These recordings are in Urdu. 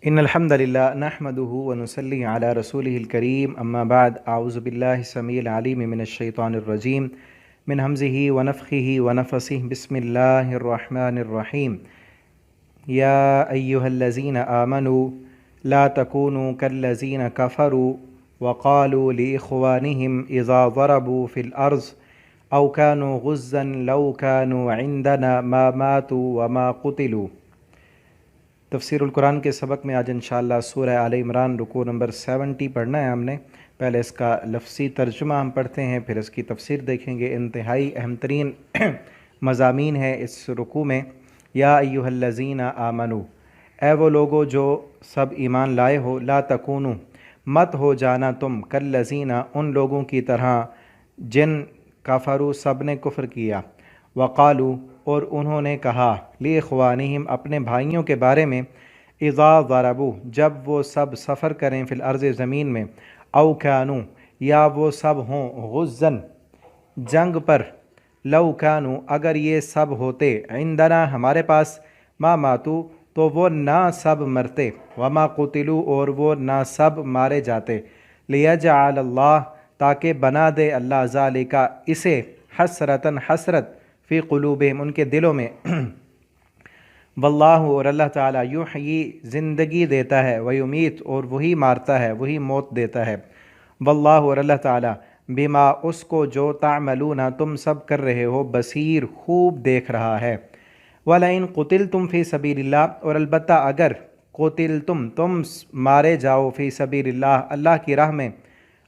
إن الحمد لله نحمده ونصلي على رسوله الكريم أما بعد أعوذ بالله السميع العليم من الشيطان الرجيم من همزه ونفخه ونفسه بسم الله الرحمن الرحيم يا أيها الذين آمنوا لا تكونوا كالذين كفروا وقالوا لإخوانهم إذا ضربوا في الأرض أو كانوا غزا لو كانوا عندنا ما ماتوا وما قتلوا۔ تفسیر القرآن کے سبق میں آج انشاءاللہ سورہ آل عمران رکوع نمبر 70 پڑھنا ہے ہم نے۔ پہلے اس کا لفظی ترجمہ ہم پڑھتے ہیں، پھر اس کی تفسیر دیکھیں گے۔ انتہائی اہم ترین مضامین ہے اس رکوع میں۔ یا ایھا الذین آمنو، اے وہ لوگو جو سب ایمان لائے ہو، لا تکونو، مت ہو جانا تم، کالذین، ان لوگوں کی طرح جن کفروا، سب نے کفر کیا، وقالو، اور انہوں نے کہا، لاخوانہم، اپنے بھائیوں کے بارے میں، اذا ضربوا، جب وہ سب سفر کریں، فی الارض، زمین میں، او کانوا، یا وہ سب ہوں، غزن، جنگ پر، لو کانوا، اگر یہ سب ہوتے، عندنا، ہمارے پاس، ما ماتوا، تو وہ نہ سب مرتے، وما قتلوا، اور وہ نہ سب مارے جاتے، لیجعل اللہ، تاکہ بنا دے اللہ ذالک، اسے، حسرتاً، حسرت، فی قلوبہم، ان کے دلوں میں، واللہ، اور اللہ تعالیٰ، یحیی، زندگی دیتا ہے، ویمیت، اور وہی مارتا ہے، وہی موت دیتا ہے، واللہ، اور اللہ تعالیٰ، بما، اس کو جو تعملون، تم سب کر رہے ہو، بصیر، خوب دیکھ رہا ہے۔ وَلَئِن قُتِلْتُمْ فِي سَبِيلِ اللَّهِ، اور البتہ اگر قتلتم، تم مارے جاؤ، فی سبیل اللہ، اللہ کی راہ میں،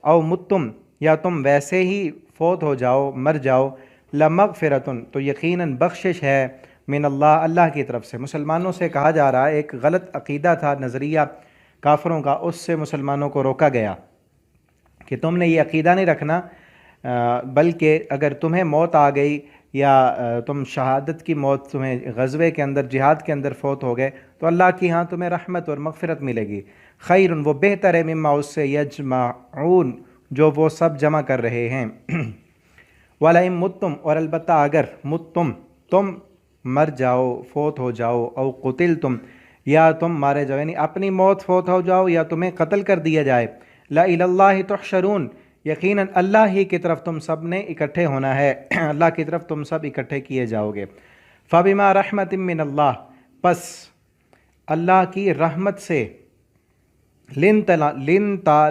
او متم، یا تم ویسے ہی فوت ہو جاؤ، مر جاؤ، لمغفرتن، تو یقیناً بخشش ہے، من اللہ، اللہ کی طرف سے۔ مسلمانوں سے کہا جا رہا ہے، ایک غلط عقیدہ تھا، نظریہ کافروں کا، اس سے مسلمانوں کو روکا گیا کہ تم نے یہ عقیدہ نہیں رکھنا، بلکہ اگر تمہیں موت آ گئی یا تم شہادت کی موت، تمہیں غزوے کے اندر، جہاد کے اندر فوت ہو گئے، تو اللہ کی ہاں تمہیں رحمت اور مغفرت ملے گی، خیر، وہ بہتر ہے، مما، اس سے، یجمعون، جو وہ سب جمع کر رہے ہیں۔ وَلَئِن مُتُّمْ، اور البتہ اگر مُتُّم، تم مر جاؤ، فوت ہو جاؤ، او قتلتم، یا تم مارے جاؤ، یعنی اپنی موت فوت ہو جاؤ یا تمہیں قتل کر دیا جائے، لَإِلَى اللَّهِ تُحْشَرُونَ، یقیناً اللہ ہی کی طرف تم سب نے اکٹھے ہونا ہے، اللہ کی طرف تم سب اکٹھے کیے جاؤ گے۔ فَبِمَا رَحْمَةٍ مِّنَ اللَّهِ، پس اللہ کی رحمت سے، لِنْتَ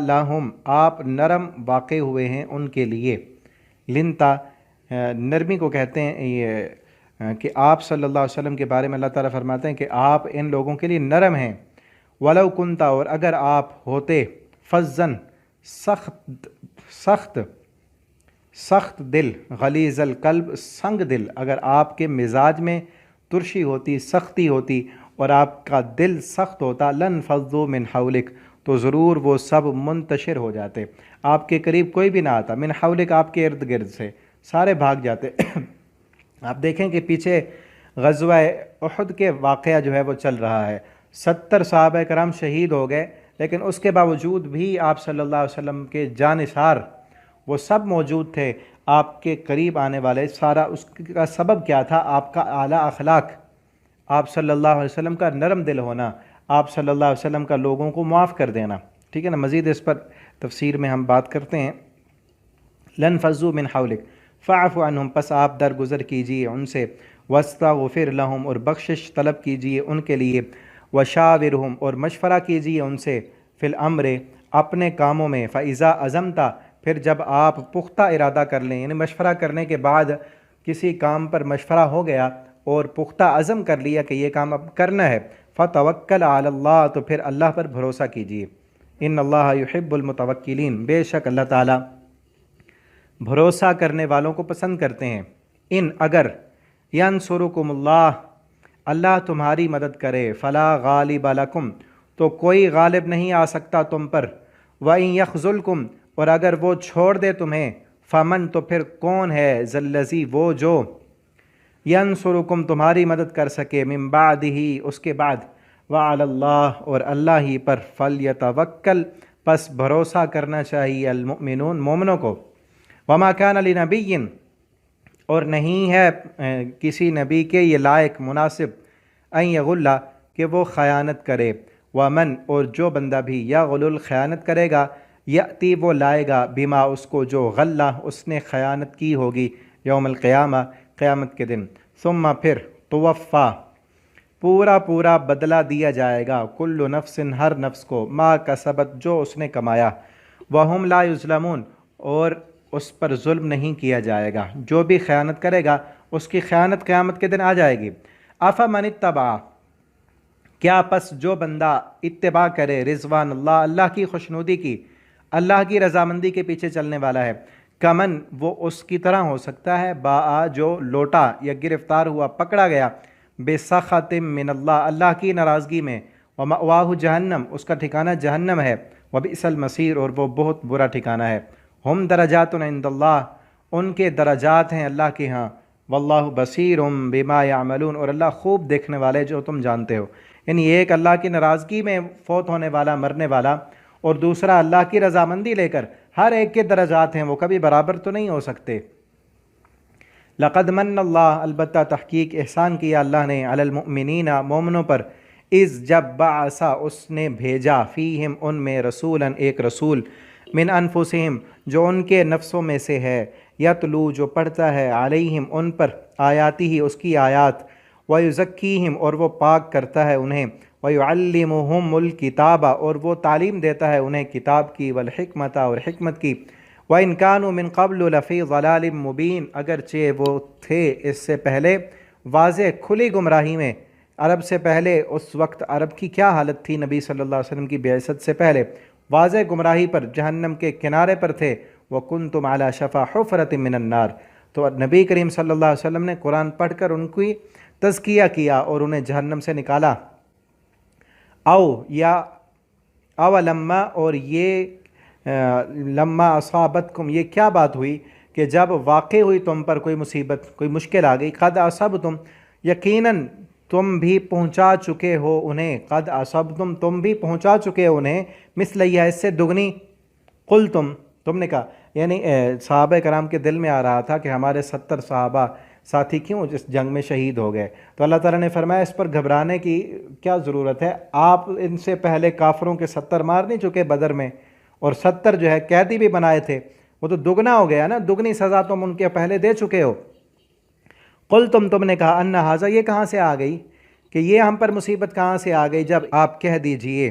لَهُمْ، آپ نرم واقع ہوئے ہیں ان کے لیے۔ لنتا، نرمی کو کہتے ہیں، یہ کہ آپ صلی اللہ علیہ وسلم کے بارے میں اللہ تعالیٰ فرماتے ہیں کہ آپ ان لوگوں کے لیے نرم ہیں۔ وَلَوْ كُنْتَ، اور اگر آپ ہوتے، فَظًّا، سخت دل، غلیظ القلب، سنگ دل، اگر آپ کے مزاج میں ترشی ہوتی، سختی ہوتی، اور آپ کا دل سخت ہوتا، لَانْفَضُّوا مِنْ حَوْلِكَ، تو ضرور وہ سب منتشر ہو جاتے، آپ کے قریب کوئی بھی نہ آتا، من حولک، آپ کے ارد گرد سے سارے بھاگ جاتے۔ آپ دیکھیں کہ پیچھے غزوہ احد کے واقعہ جو ہے وہ چل رہا ہے، 70 صحابہ کرام شہید ہو گئے، لیکن اس کے باوجود بھی آپ صلی اللہ علیہ وسلم کے جانثار وہ سب موجود تھے، آپ کے قریب آنے والے سارا۔ اس کا سبب کیا تھا؟ آپ کا اعلیٰ اخلاق، آپ صلی اللہ علیہ وسلم کا نرم دل ہونا، آپ صلی اللہ علیہ وسلم کا لوگوں کو معاف کر دینا، ٹھیک ہے نا۔ مزید اس پر تفسیر میں ہم بات کرتے ہیں۔ لَانْفَضُّوا مِنْ حَوْلِكَ فَاعْفُ عَنْهُمْ، پس آپ درگزر کیجیے ان سے، وَاسْتَغْفِرْ لَهُمْ، اور بخشش طلب کیجیے ان کے لیے، وَشَاوِرْهُمْ، اور مشورہ کیجیے ان سے، فِي الْأَمْرِ، اپنے کاموں میں، فَإِذَا عَزَمْتَ، پھر جب آپ پختہ ارادہ کر لیں، یعنی مشورہ کرنے کے بعد کسی کام پر مشورہ ہو گیا اور پختہ عزم کر لیا کہ یہ کام اب کرنا ہے، فَتَوَكَّلْ عَلَى اللَّهِ، تو پھر اللہ پر بھروسہ کیجیے۔ ان اللہ یحب المتوکلین، بے شک اللہ تعالیٰ بھروسہ کرنے والوں کو پسند کرتے ہیں۔ ان، اگر، ینصرکم اللہ، اللہ تمہاری مدد کرے، فلا غالب لکم، تو کوئی غالب نہیں آ سکتا تم پر، وَإِن یخذلکم، اور اگر وہ چھوڑ دے تمہیں، فمن، تو پھر کون ہے، ذَلَّذِی، وہ جو، ینصرکم، تمہاری مدد کر سکے، من بعدہ، اس کے بعد، وعلی اللہ، اور اللہ ہی پر، فلیتوکل، پس بھروسہ کرنا چاہیے، المؤمنون، مومنوں کو۔ وما کان لنبی، اور نہیں ہے کسی نبی کے یہ لائق، مناسب، ان یغل، کہ وہ خیانت کرے، ومن اور جو بندہ بھی یغلل خیانت کرے گا یأتی وہ لائے گا بما اس کو جو غلہ اس نے خیانت کی ہوگی یوم القیامہ قیامت کے دن ثم پھر توفا پورا پورا بدلہ دیا جائے گا کل نفس ہر نفس کو ما کسبت جو اس نے کمایا وہم لا یظلمون اور اس پر ظلم نہیں کیا جائے گا۔ جو بھی خیانت کرے گا اس کی خیانت قیامت کے دن آ جائے گی۔ افمن اتبع کیا پس جو بندہ اتباع کرے رضوان اللہ اللہ کی خوشنودی کی اللہ کی رضامندی کے پیچھے چلنے والا ہے کمن وہ اس کی طرح ہو سکتا ہے با جو لوٹا یا گرفتار ہوا پکڑا گیا بے سخط من اللہ اللہ کی ناراضگی میں ومأواہ جہنم اس کا ٹھکانہ جہنم ہے وبئس المصیر اور وہ بہت برا ٹھکانہ ہے۔ ہم درجات عند اللہ ان کے درجات ہیں اللہ کے ہاں واللہ بصیر بما یعملون اور اللہ خوب دیکھنے والے جو تم جانتے ہو۔ یعنی ایک اللہ کی ناراضگی میں فوت ہونے والا مرنے والا اور دوسرا اللہ کی رضامندی لے کر ہر ایک کے درجات ہیں وہ کبھی برابر تو نہیں ہو سکتے۔ لقد من اللہ البتہ تحقیق احسان کیا اللہ نے علی المؤمنین مومنوں پر اذ جب بعث اس نے بھیجا فیہم ان میں رسولا ایک رسول من انفسہم جو ان کے نفسوں میں سے ہے یتلو جو پڑھتا ہے علیہم ان پر آیاتی ہی اس کی آیات ویزکیہم اور وہ پاک کرتا ہے انہیں ویعلمہم الکتاب اور وہ تعلیم دیتا ہے انہیں کتاب کی والحکمت اور حکمت کی وَإِن كَانُوا مِن قَبْلُ لَفِي ضَلَالٍ مُبِينٍ اگرچہ وہ تھے اس سے پہلے واضح کھلی گمراہی میں۔ عرب سے پہلے اس وقت عرب کی کیا حالت تھی نبی صلی اللہ علیہ وسلم کی بعثت سے پہلے؟ واضح گمراہی پر جہنم کے کنارے پر تھے۔ وَكُنْتُمْ عَلَى شَفَا حُفْرَةٍ مِّنَ النَّارِ تو نبی کریم صلی اللہ علیہ وسلم نے قرآن پڑھ کر ان کی تزکیہ کیا اور انہیں جہنم سے نکالا۔ او یا اولما اور یہ لما اصابتکم یہ کیا بات ہوئی کہ جب واقع ہوئی تم پر کوئی مصیبت کوئی مشکل آ گئی قد اصبتم یقیناً تم بھی پہنچا چکے ہو انہیں قد اصبتم تم بھی پہنچا چکے ہو انہیں مثلیہ اس سے دگنی قلتم تم نے کہا یعنی صحابہ کرام کے دل میں آ رہا تھا کہ ہمارے 70 صحابہ ساتھی کیوں اس جنگ میں شہید ہو گئے تو اللہ تعالیٰ نے فرمایا اس پر گھبرانے کی کیا ضرورت ہے، آپ ان سے پہلے کافروں کے 70 مار نہیں چکے بدر میں اور 70 جو ہے قیدی بھی بنائے تھے، وہ تو دگنا ہو گیا نا، دگنی سزا تم ان کے پہلے دے چکے ہو۔ قل تم نے کہا ان ھذا یہ کہاں سے آ گئی کہ یہ ہم پر مصیبت کہاں سے آ گئی، جب آپ کہہ دیجئے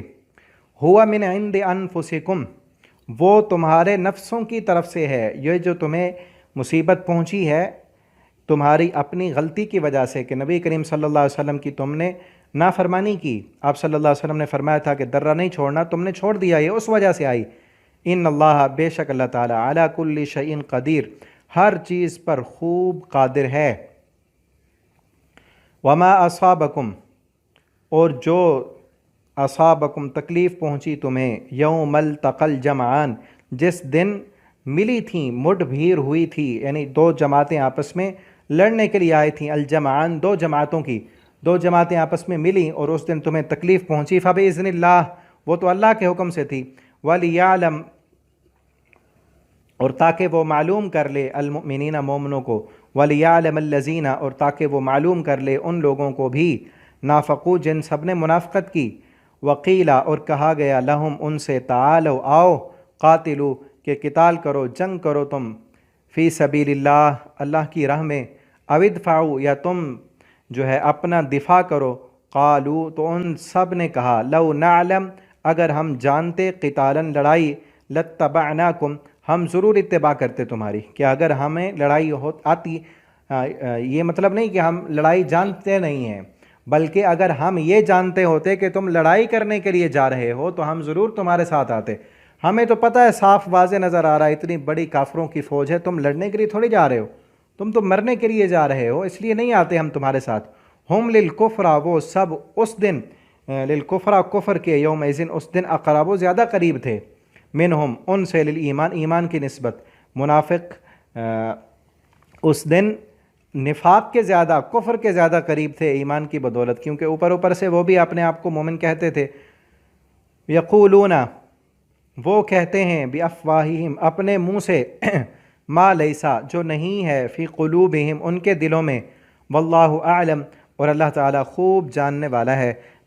ہوا من عند انفسکم وہ تمہارے نفسوں کی طرف سے ہے، یہ جو تمہیں مصیبت پہنچی ہے تمہاری اپنی غلطی کی وجہ سے کہ نبی کریم صلی اللہ علیہ وسلم کی تم نے نافرمانی کی۔ آپ صلی اللہ علیہ وسلم نے فرمایا تھا کہ درہ نہیں چھوڑنا، تم نے چھوڑ دیا، یہ اس وجہ سے آئی۔ ان اللہ بے شک اللہ تعالیٰ علی کل شیء قدیر ہر چیز پر خوب قادر ہے۔ وما اصابکم اور جو اصابکم تکلیف پہنچی تمہیں یوم التقى الجمعان جس دن ملی تھیں مڈ بھیڑ ہوئی تھی، یعنی دو جماعتیں آپس میں لڑنے کے لیے آئی تھیں، الجمعان دو جماعتوں کی، دو جماعتیں آپس میں ملیں اور اس دن تمہیں تکلیف پہنچی فبإذن اللہ وہ تو اللہ کے حکم سے تھی، وَلِيَعْلَمْ اور تاکہ وہ معلوم کر لے المؤمنین مومنوں کو، وَلِيَعْلَمَ الَّذِينَ اور تاکہ وہ معلوم کر لے ان لوگوں کو بھی نافقو جن سب نے منافقت کی، وقیلا اور کہا گیا لہم ان سے تعالو آؤ قاتلو کہ قتال کرو جنگ کرو تم فی سبیل اللہ اللہ کی راہ میں، او ادفعوا یا تم جو ہے اپنا دفاع کرو، قالو تو ان سب نے کہا لو نعلم اگر ہم جانتے قتالاً لڑائی لاتبعناکم ہم ضرور اتباع کرتے تمہاری، کہ اگر ہمیں لڑائی آتی یہ مطلب نہیں کہ ہم لڑائی جانتے نہیں ہیں بلکہ اگر ہم یہ جانتے ہوتے کہ تم لڑائی کرنے کے لیے جا رہے ہو تو ہم ضرور تمہارے ساتھ آتے۔ ہمیں تو پتہ ہے صاف واضح نظر آ رہا ہے اتنی بڑی کافروں کی فوج ہے، تم لڑنے کے لیے تھوڑی جا رہے ہو، تم تو مرنے کے لیے جا رہے ہو، اس لیے نہیں آتے ہم تمہارے ساتھ۔ ہم للکفر وہ سب اس دن للکفر کفر کے یوم اذن اس دن اقرب و زیادہ قریب تھے، منہم ان سے للایمان ایمان کی نسبت، منافق اس دن نفاق کے زیادہ کفر کے زیادہ قریب تھے ایمان کی بدولت، کیونکہ اوپر سے وہ بھی اپنے آپ کو مومن کہتے تھے۔ یقولون وہ کہتے ہیں بافواہہم اپنے منہ سے ما لیسا جو نہیں ہے فی قلوبہم ان کے دلوں میں، واللہ اعلم اور اللہ تعالیٰ خوب جاننے والا ہے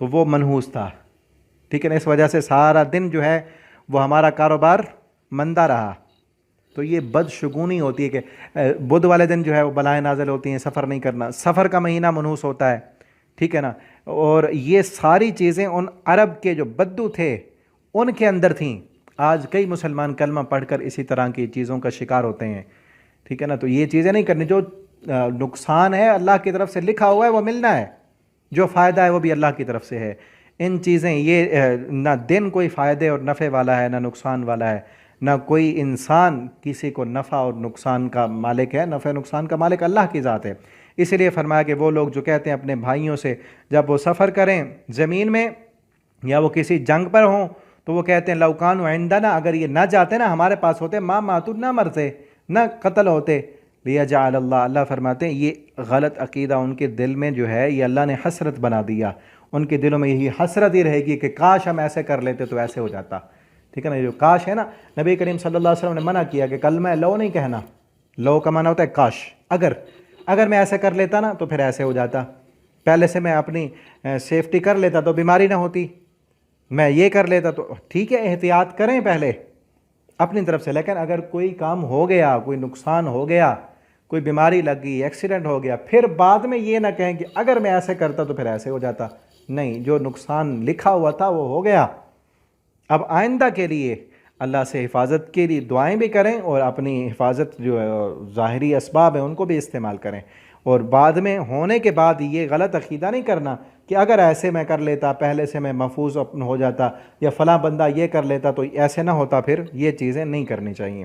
تو وہ منحوس تھا، ٹھیک ہے نا، اس وجہ سے سارا دن جو ہے وہ ہمارا کاروبار مندہ رہا۔ تو یہ بدشگونی ہوتی ہے کہ بدھ والے دن جو ہے وہ بلائیں نازل ہوتی ہیں، سفر نہیں کرنا، سفر کا مہینہ منحوس ہوتا ہے، ٹھیک ہے نا، اور یہ ساری چیزیں ان عرب کے جو بدو تھے ان کے اندر تھیں۔ آج کئی مسلمان کلمہ پڑھ کر اسی طرح کی چیزوں کا شکار ہوتے ہیں، ٹھیک ہے نا۔ تو یہ چیزیں نہیں کرنی، جو نقصان ہے اللہ کی طرف سے لکھا ہوا ہے وہ ملنا ہے، جو فائدہ ہے وہ بھی اللہ کی طرف سے ہے۔ ان چیزیں یہ نہ دن کوئی فائدے اور نفع والا ہے نہ نقصان والا ہے، نہ کوئی انسان کسی کو نفع اور نقصان کا مالک ہے، نفع نقصان کا مالک اللہ کی ذات ہے۔ اس لیے فرمایا کہ وہ لوگ جو کہتے ہیں اپنے بھائیوں سے جب وہ سفر کریں زمین میں یا وہ کسی جنگ پر ہوں تو وہ کہتے ہیں لوکان عندنا، اگر یہ نہ جاتے نا ہمارے پاس ہوتے ما ماتو، نہ مرتے نہ قتل ہوتے، لیجعل اللہ، اللہ فرماتے ہیں یہ غلط عقیدہ ان کے دل میں جو ہے یہ اللہ نے حسرت بنا دیا، ان کے دلوں میں یہی حسرت ہی رہے گی کہ کاش ہم ایسے کر لیتے تو ایسے ہو جاتا، ٹھیک ہے نا۔ جو کاش ہے نا، نبی کریم صلی اللہ علیہ وسلم نے منع کیا کہ کلمہ لو نہیں کہنا، لو کا معنی ہوتا ہے کاش، اگر میں ایسے کر لیتا نا تو پھر ایسے ہو جاتا، پہلے سے میں اپنی سیفٹی کر لیتا تو بیماری نہ ہوتی، میں یہ کر لیتا تو ٹھیک ہے، احتیاط کریں پہلے اپنی طرف سے، لیکن اگر کوئی کام ہو گیا، کوئی نقصان ہو گیا، کوئی بیماری لگ گئی، ایکسیڈنٹ ہو گیا، پھر بعد میں یہ نہ کہیں کہ اگر میں ایسے کرتا تو پھر ایسے ہو جاتا، نہیں، جو نقصان لکھا ہوا تھا وہ ہو گیا۔ اب آئندہ کے لیے اللہ سے حفاظت کے لیے دعائیں بھی کریں اور اپنی حفاظت جو ظاہری اسباب ہیں ان کو بھی استعمال کریں، اور بعد میں ہونے کے بعد یہ غلط عقیدہ نہیں کرنا کہ اگر ایسے میں کر لیتا پہلے سے میں محفوظ ہو جاتا، یا فلاں بندہ یہ کر لیتا تو ایسے نہ ہوتا، پھر یہ چیزیں نہیں کرنی چاہیے۔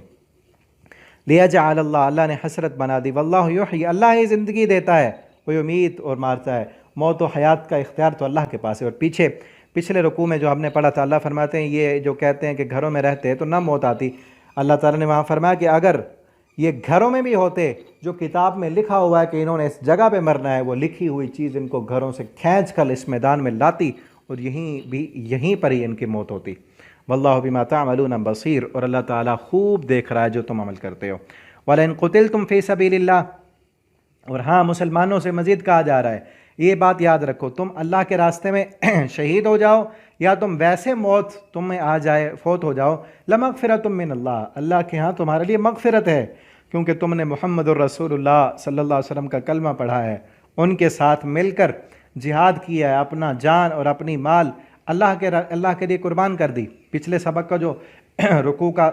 لیجعل اللہ، اللہ نے حسرت بنا دی، واللہ یحیی، اللہ ہی زندگی دیتا ہے، وہ یمیت، اور مارتا ہے، موت و حیات کا اختیار تو اللہ کے پاس ہے۔ اور پچھلے رکوع میں جو ہم نے پڑھا تھا، اللہ فرماتے ہیں یہ جو کہتے ہیں کہ گھروں میں رہتے تو نہ موت آتی، اللہ تعالیٰ نے وہاں فرمایا کہ اگر یہ گھروں میں بھی ہوتے، جو کتاب میں لکھا ہوا ہے کہ انہوں نے اس جگہ پہ مرنا ہے، وہ لکھی ہوئی چیز ان کو گھروں سے کھینچ کر اس میدان میں لاتی اور یہیں پر ہی ان کی موت ہوتی۔ واللہ بما تعملون بصیر، اور اللہ تعالیٰ خوب دیکھ رہا ہے جو تم عمل کرتے ہو۔ وَلَئِن قُتِلْتُمْ فِي سَبِيلِ اللَّهِ، اور ہاں مسلمانوں سے مزید کہا جا رہا ہے یہ بات یاد رکھو، تم اللہ کے راستے میں شہید ہو جاؤ یا تم ویسے موت تمہیں آ جائے، فوت ہو جاؤ، لَمَغْفِرَةٌ مِّنَ اللَّهِ، اللہ کے ہاں تمہارے لیے مغفرت ہے، کیونکہ تم نے محمد الرسول اللہ صلی اللہ علیہ وسلم کا کلمہ پڑھا ہے، ان کے ساتھ مل کر جہاد کیا ہے، اپنا جان اور اپنی مال اللہ کے لیے قربان کر دی۔ پچھلے سبق کا جو رکوع کا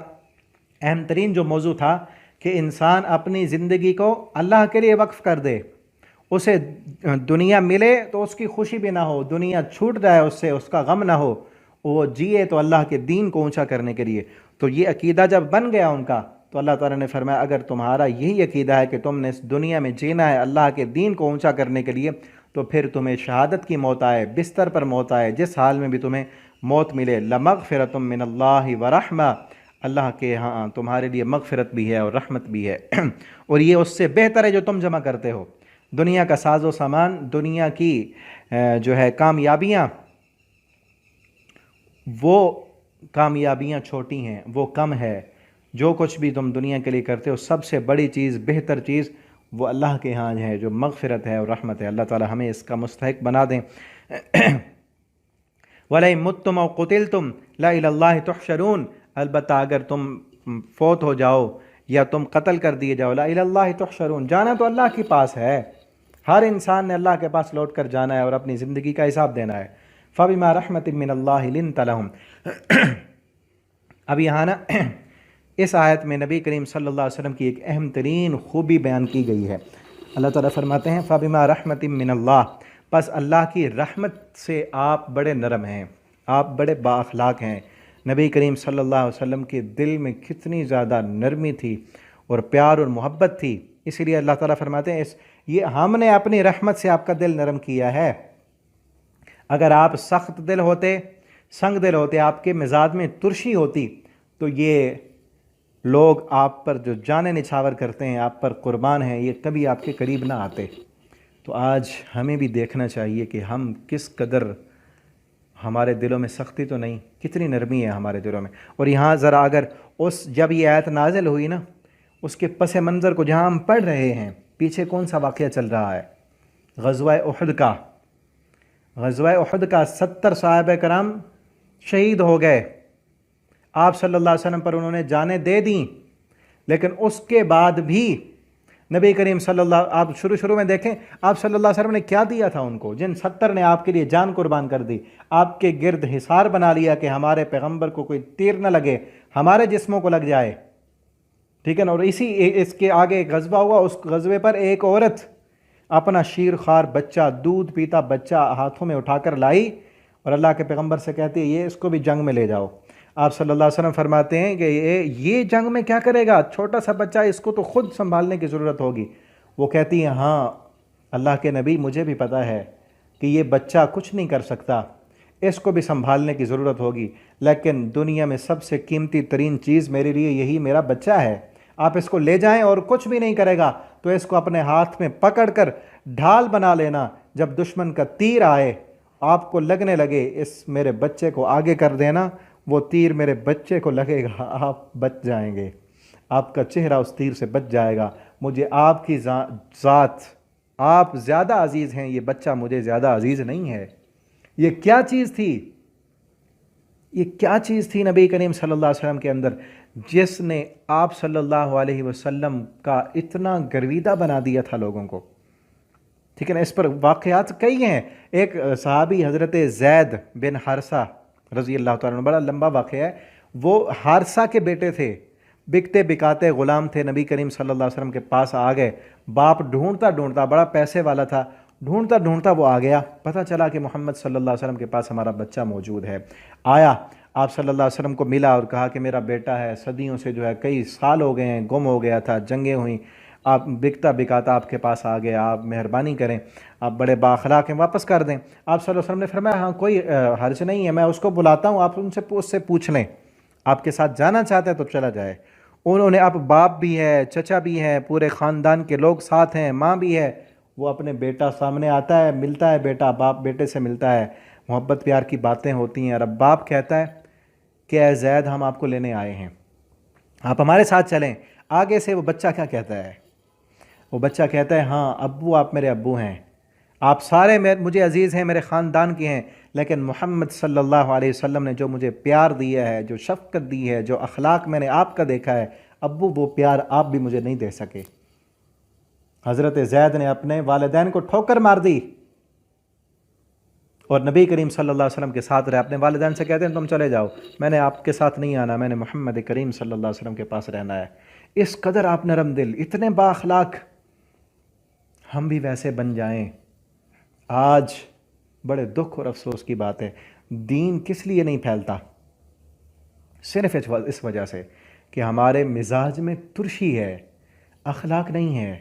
اہم ترین جو موضوع تھا کہ انسان اپنی زندگی کو اللہ کے لیے وقف کر دے، اسے دنیا ملے تو اس کی خوشی بھی نہ ہو، دنیا چھوٹ جائے اس سے اس کا غم نہ ہو، وہ جیے تو اللہ کے دین کو اونچا کرنے کے لیے۔ تو یہ عقیدہ جب بن گیا ان کا تو اللہ تعالیٰ نے فرمایا اگر تمہارا یہی عقیدہ ہے کہ تم نے اس دنیا میں جینا ہے اللہ کے دین کو اونچا کرنے کے لیے، تو پھر تمہیں شہادت کی موت آئے، بستر پر موت آئے، جس حال میں بھی تمہیں موت ملے، لَمَغْفِرَةٌ مِّنَ اللَّهِ وَرَحْمَةٌ، اللہ کے ہاں تمہارے لیے مغفرت بھی ہے اور رحمت بھی ہے، اور یہ اس سے بہتر ہے جو تم جمع کرتے ہو۔ دنیا کا ساز و سامان، دنیا کی جو ہے کامیابیاں، وہ کامیابیاں چھوٹی ہیں، وہ کم ہے، جو کچھ بھی تم دنیا کے لیے کرتے ہو سب سے بڑی چیز، بہتر چیز وہ اللہ کے ہاں ہے جو مغفرت ہے اور رحمت ہے۔ اللہ تعالی ہمیں اس کا مستحق بنا دیں۔ وَلَئِن مُتُّمْ أَوْ قُتِلْتُمْ لَإِلَى اللَّهِ تُحْشَرُونَ، البتہ اگر تم فوت ہو جاؤ یا تم قتل کر دیے جاؤ، لَإِلَى اللَّهِ تُحْشَرُونَ، جانا تو اللہ کے پاس ہے، ہر انسان نے اللہ کے پاس لوٹ کر جانا ہے اور اپنی زندگی کا حساب دینا ہے۔ فَبِمَا رَحْمَةٍ مِّنَ اللَّهِ لِنْتَ لَهُمْ۔ اب یہاں نا اس آیت میں نبی کریم صلی اللہ علیہ وسلم کی ایک اہم ترین خوبی بیان کی گئی ہے۔ اللہ تعالیٰ فرماتے ہیں فَبِمَا رَحْمَةٍ مِّنَ اللَّهِ، پس اللہ کی رحمت سے آپ بڑے نرم ہیں، آپ بڑے با اخلاق ہیں۔ نبی کریم صلی اللہ علیہ وسلم کے دل میں کتنی زیادہ نرمی تھی اور پیار اور محبت تھی، اسی لیے اللہ تعالیٰ فرماتے ہیں یہ ہم نے اپنی رحمت سے آپ کا دل نرم کیا ہے۔ اگر آپ سخت دل ہوتے، سنگ دل ہوتے، آپ کے مزاج میں ترشی ہوتی، تو یہ لوگ آپ پر جو جانیں نچھاور کرتے ہیں، آپ پر قربان ہیں، یہ کبھی آپ کے قریب نہ آتے۔ تو آج ہمیں بھی دیکھنا چاہیے کہ ہم کس قدر، ہمارے دلوں میں سختی تو نہیں، کتنی نرمی ہے ہمارے دلوں میں۔ اور یہاں ذرا اگر جب یہ آیت نازل ہوئی نا، اس کے پس منظر کو جہاں ہم پڑھ رہے ہیں، پیچھے کون سا واقعہ چل رہا ہے؟ غزوہ احد کا۔ غزوہ احد کا 70 صحابہ کرام شہید ہو گئے، آپ صلی اللہ علیہ وسلم پر انہوں نے جانیں دے دیں، لیکن اس کے بعد بھی نبی کریم صلی اللہ، آپ شروع میں دیکھیں آپ صلی اللہ علیہ وسلم نے کیا دیا تھا ان کو، جن 70 نے آپ کے لیے جان قربان کر دی، آپ کے گرد حصار بنا لیا کہ ہمارے پیغمبر کو کوئی تیر نہ لگے، ہمارے جسموں کو لگ جائے، ٹھیک ہے نا۔ اور اس کے آگے ایک غزوہ ہوا، اس غزوے پر ایک عورت اپنا شیر خوار بچہ، دودھ پیتا بچہ ہاتھوں میں اٹھا کر لائی اور اللہ کے پیغمبر سے کہتی ہے یہ اس کو بھی جنگ میں لے جاؤ۔ آپ صلی اللہ علیہ وسلم فرماتے ہیں کہ یہ جنگ میں کیا کرے گا، چھوٹا سا بچہ، اس کو تو خود سنبھالنے کی ضرورت ہوگی۔ وہ کہتی ہیں ہاں اللہ کے نبی مجھے بھی پتہ ہے کہ یہ بچہ کچھ نہیں کر سکتا، اس کو بھی سنبھالنے کی ضرورت ہوگی، لیکن دنیا میں سب سے قیمتی ترین چیز میرے لیے یہی میرا بچہ ہے، آپ اس کو لے جائیں اور کچھ بھی نہیں کرے گا تو اس کو اپنے ہاتھ میں پکڑ کر ڈھال بنا لینا، جب دشمن کا تیر آئے آپ کو لگنے لگے اس میرے بچے کو آگے کر دینا، وہ تیر میرے بچے کو لگے گا، آپ بچ جائیں گے، آپ کا چہرہ اس تیر سے بچ جائے گا، مجھے آپ کی ذات، آپ زیادہ عزیز ہیں، یہ بچہ مجھے زیادہ عزیز نہیں ہے۔ یہ کیا چیز تھی، یہ کیا چیز تھی نبی کریم صلی اللہ علیہ وسلم کے اندر جس نے آپ صلی اللہ علیہ وسلم کا اتنا گرویدہ بنا دیا تھا لوگوں کو، ٹھیک ہے نا۔ اس پر واقعات کئی ہیں، ایک صحابی حضرت زید بن حارثہ رضی اللہ تعالیٰ عنہ، بڑا لمبا واقعہ ہے، وہ حارثہ کے بیٹے تھے، بکتے بکاتے غلام تھے، نبی کریم صلی اللہ علیہ وسلم کے پاس آ گئے، باپ ڈھونڈتا ڈھونڈتا، بڑا پیسے والا تھا، ڈھونڈتا ڈھونڈتا وہ آ گیا، پتہ چلا کہ محمد صلی اللہ علیہ وسلم کے پاس ہمارا بچہ موجود ہے، آیا آپ صلی اللہ علیہ وسلم کو ملا اور کہا کہ میرا بیٹا ہے، صدیوں سے جو ہے کئی سال ہو گئے ہیں، گم ہو گیا تھا، جنگیں ہوئیں، آپ بکتا بکاتا آپ کے پاس آ گیا، آپ مہربانی کریں، آپ بڑے بااخلاق ہیں، واپس کر دیں۔ آپ صلی اللہ علیہ وسلم نے فرمایا ہاں کوئی حرج نہیں ہے، میں اس کو بلاتا ہوں، آپ اس سے پوچھ لیں، آپ کے ساتھ جانا چاہتے ہیں تو چلا جائے۔ انہوں نے، اب باپ بھی ہے، چچا بھی ہے، پورے خاندان کے لوگ ساتھ ہیں، ماں بھی ہے، وہ اپنے بیٹا سامنے آتا ہے، ملتا ہے بیٹا، باپ بیٹے سے ملتا ہے، محبت پیار کی باتیں ہوتی ہیں، اور اب باپ کہتا ہے کہ اے زید ہم آپ کو لینے آئے ہیں، آپ ہمارے ساتھ چلیں۔ آگے سے وہ بچہ کیا کہتا ہے، وہ بچہ کہتا ہے ہاں ابو آپ میرے ابو ہیں، آپ سارے مجھے عزیز ہیں، میرے خاندان کے ہیں، لیکن محمد صلی اللہ علیہ وسلم نے جو مجھے پیار دیا ہے، جو شفقت دی ہے، جو اخلاق میں نے آپ کا دیکھا ہے، ابو وہ پیار آپ بھی مجھے نہیں دے سکے۔ حضرت زید نے اپنے والدین کو ٹھوکر مار دی اور نبی کریم صلی اللہ علیہ وسلم کے ساتھ رہے، اپنے والدین سے کہتے ہیں تم چلے جاؤ، میں نے آپ کے ساتھ نہیں آنا، میں نے محمد کریم صلی اللہ علیہ وسلم کے پاس رہنا ہے۔ اس قدر آپ نرم دل، اتنے با اخلاق، ہم بھی ویسے بن جائیں۔ آج بڑے دکھ اور افسوس کی بات ہے، دین کس لیے نہیں پھیلتا؟ صرف اس وجہ سے کہ ہمارے مزاج میں ترشی ہے، اخلاق نہیں ہے۔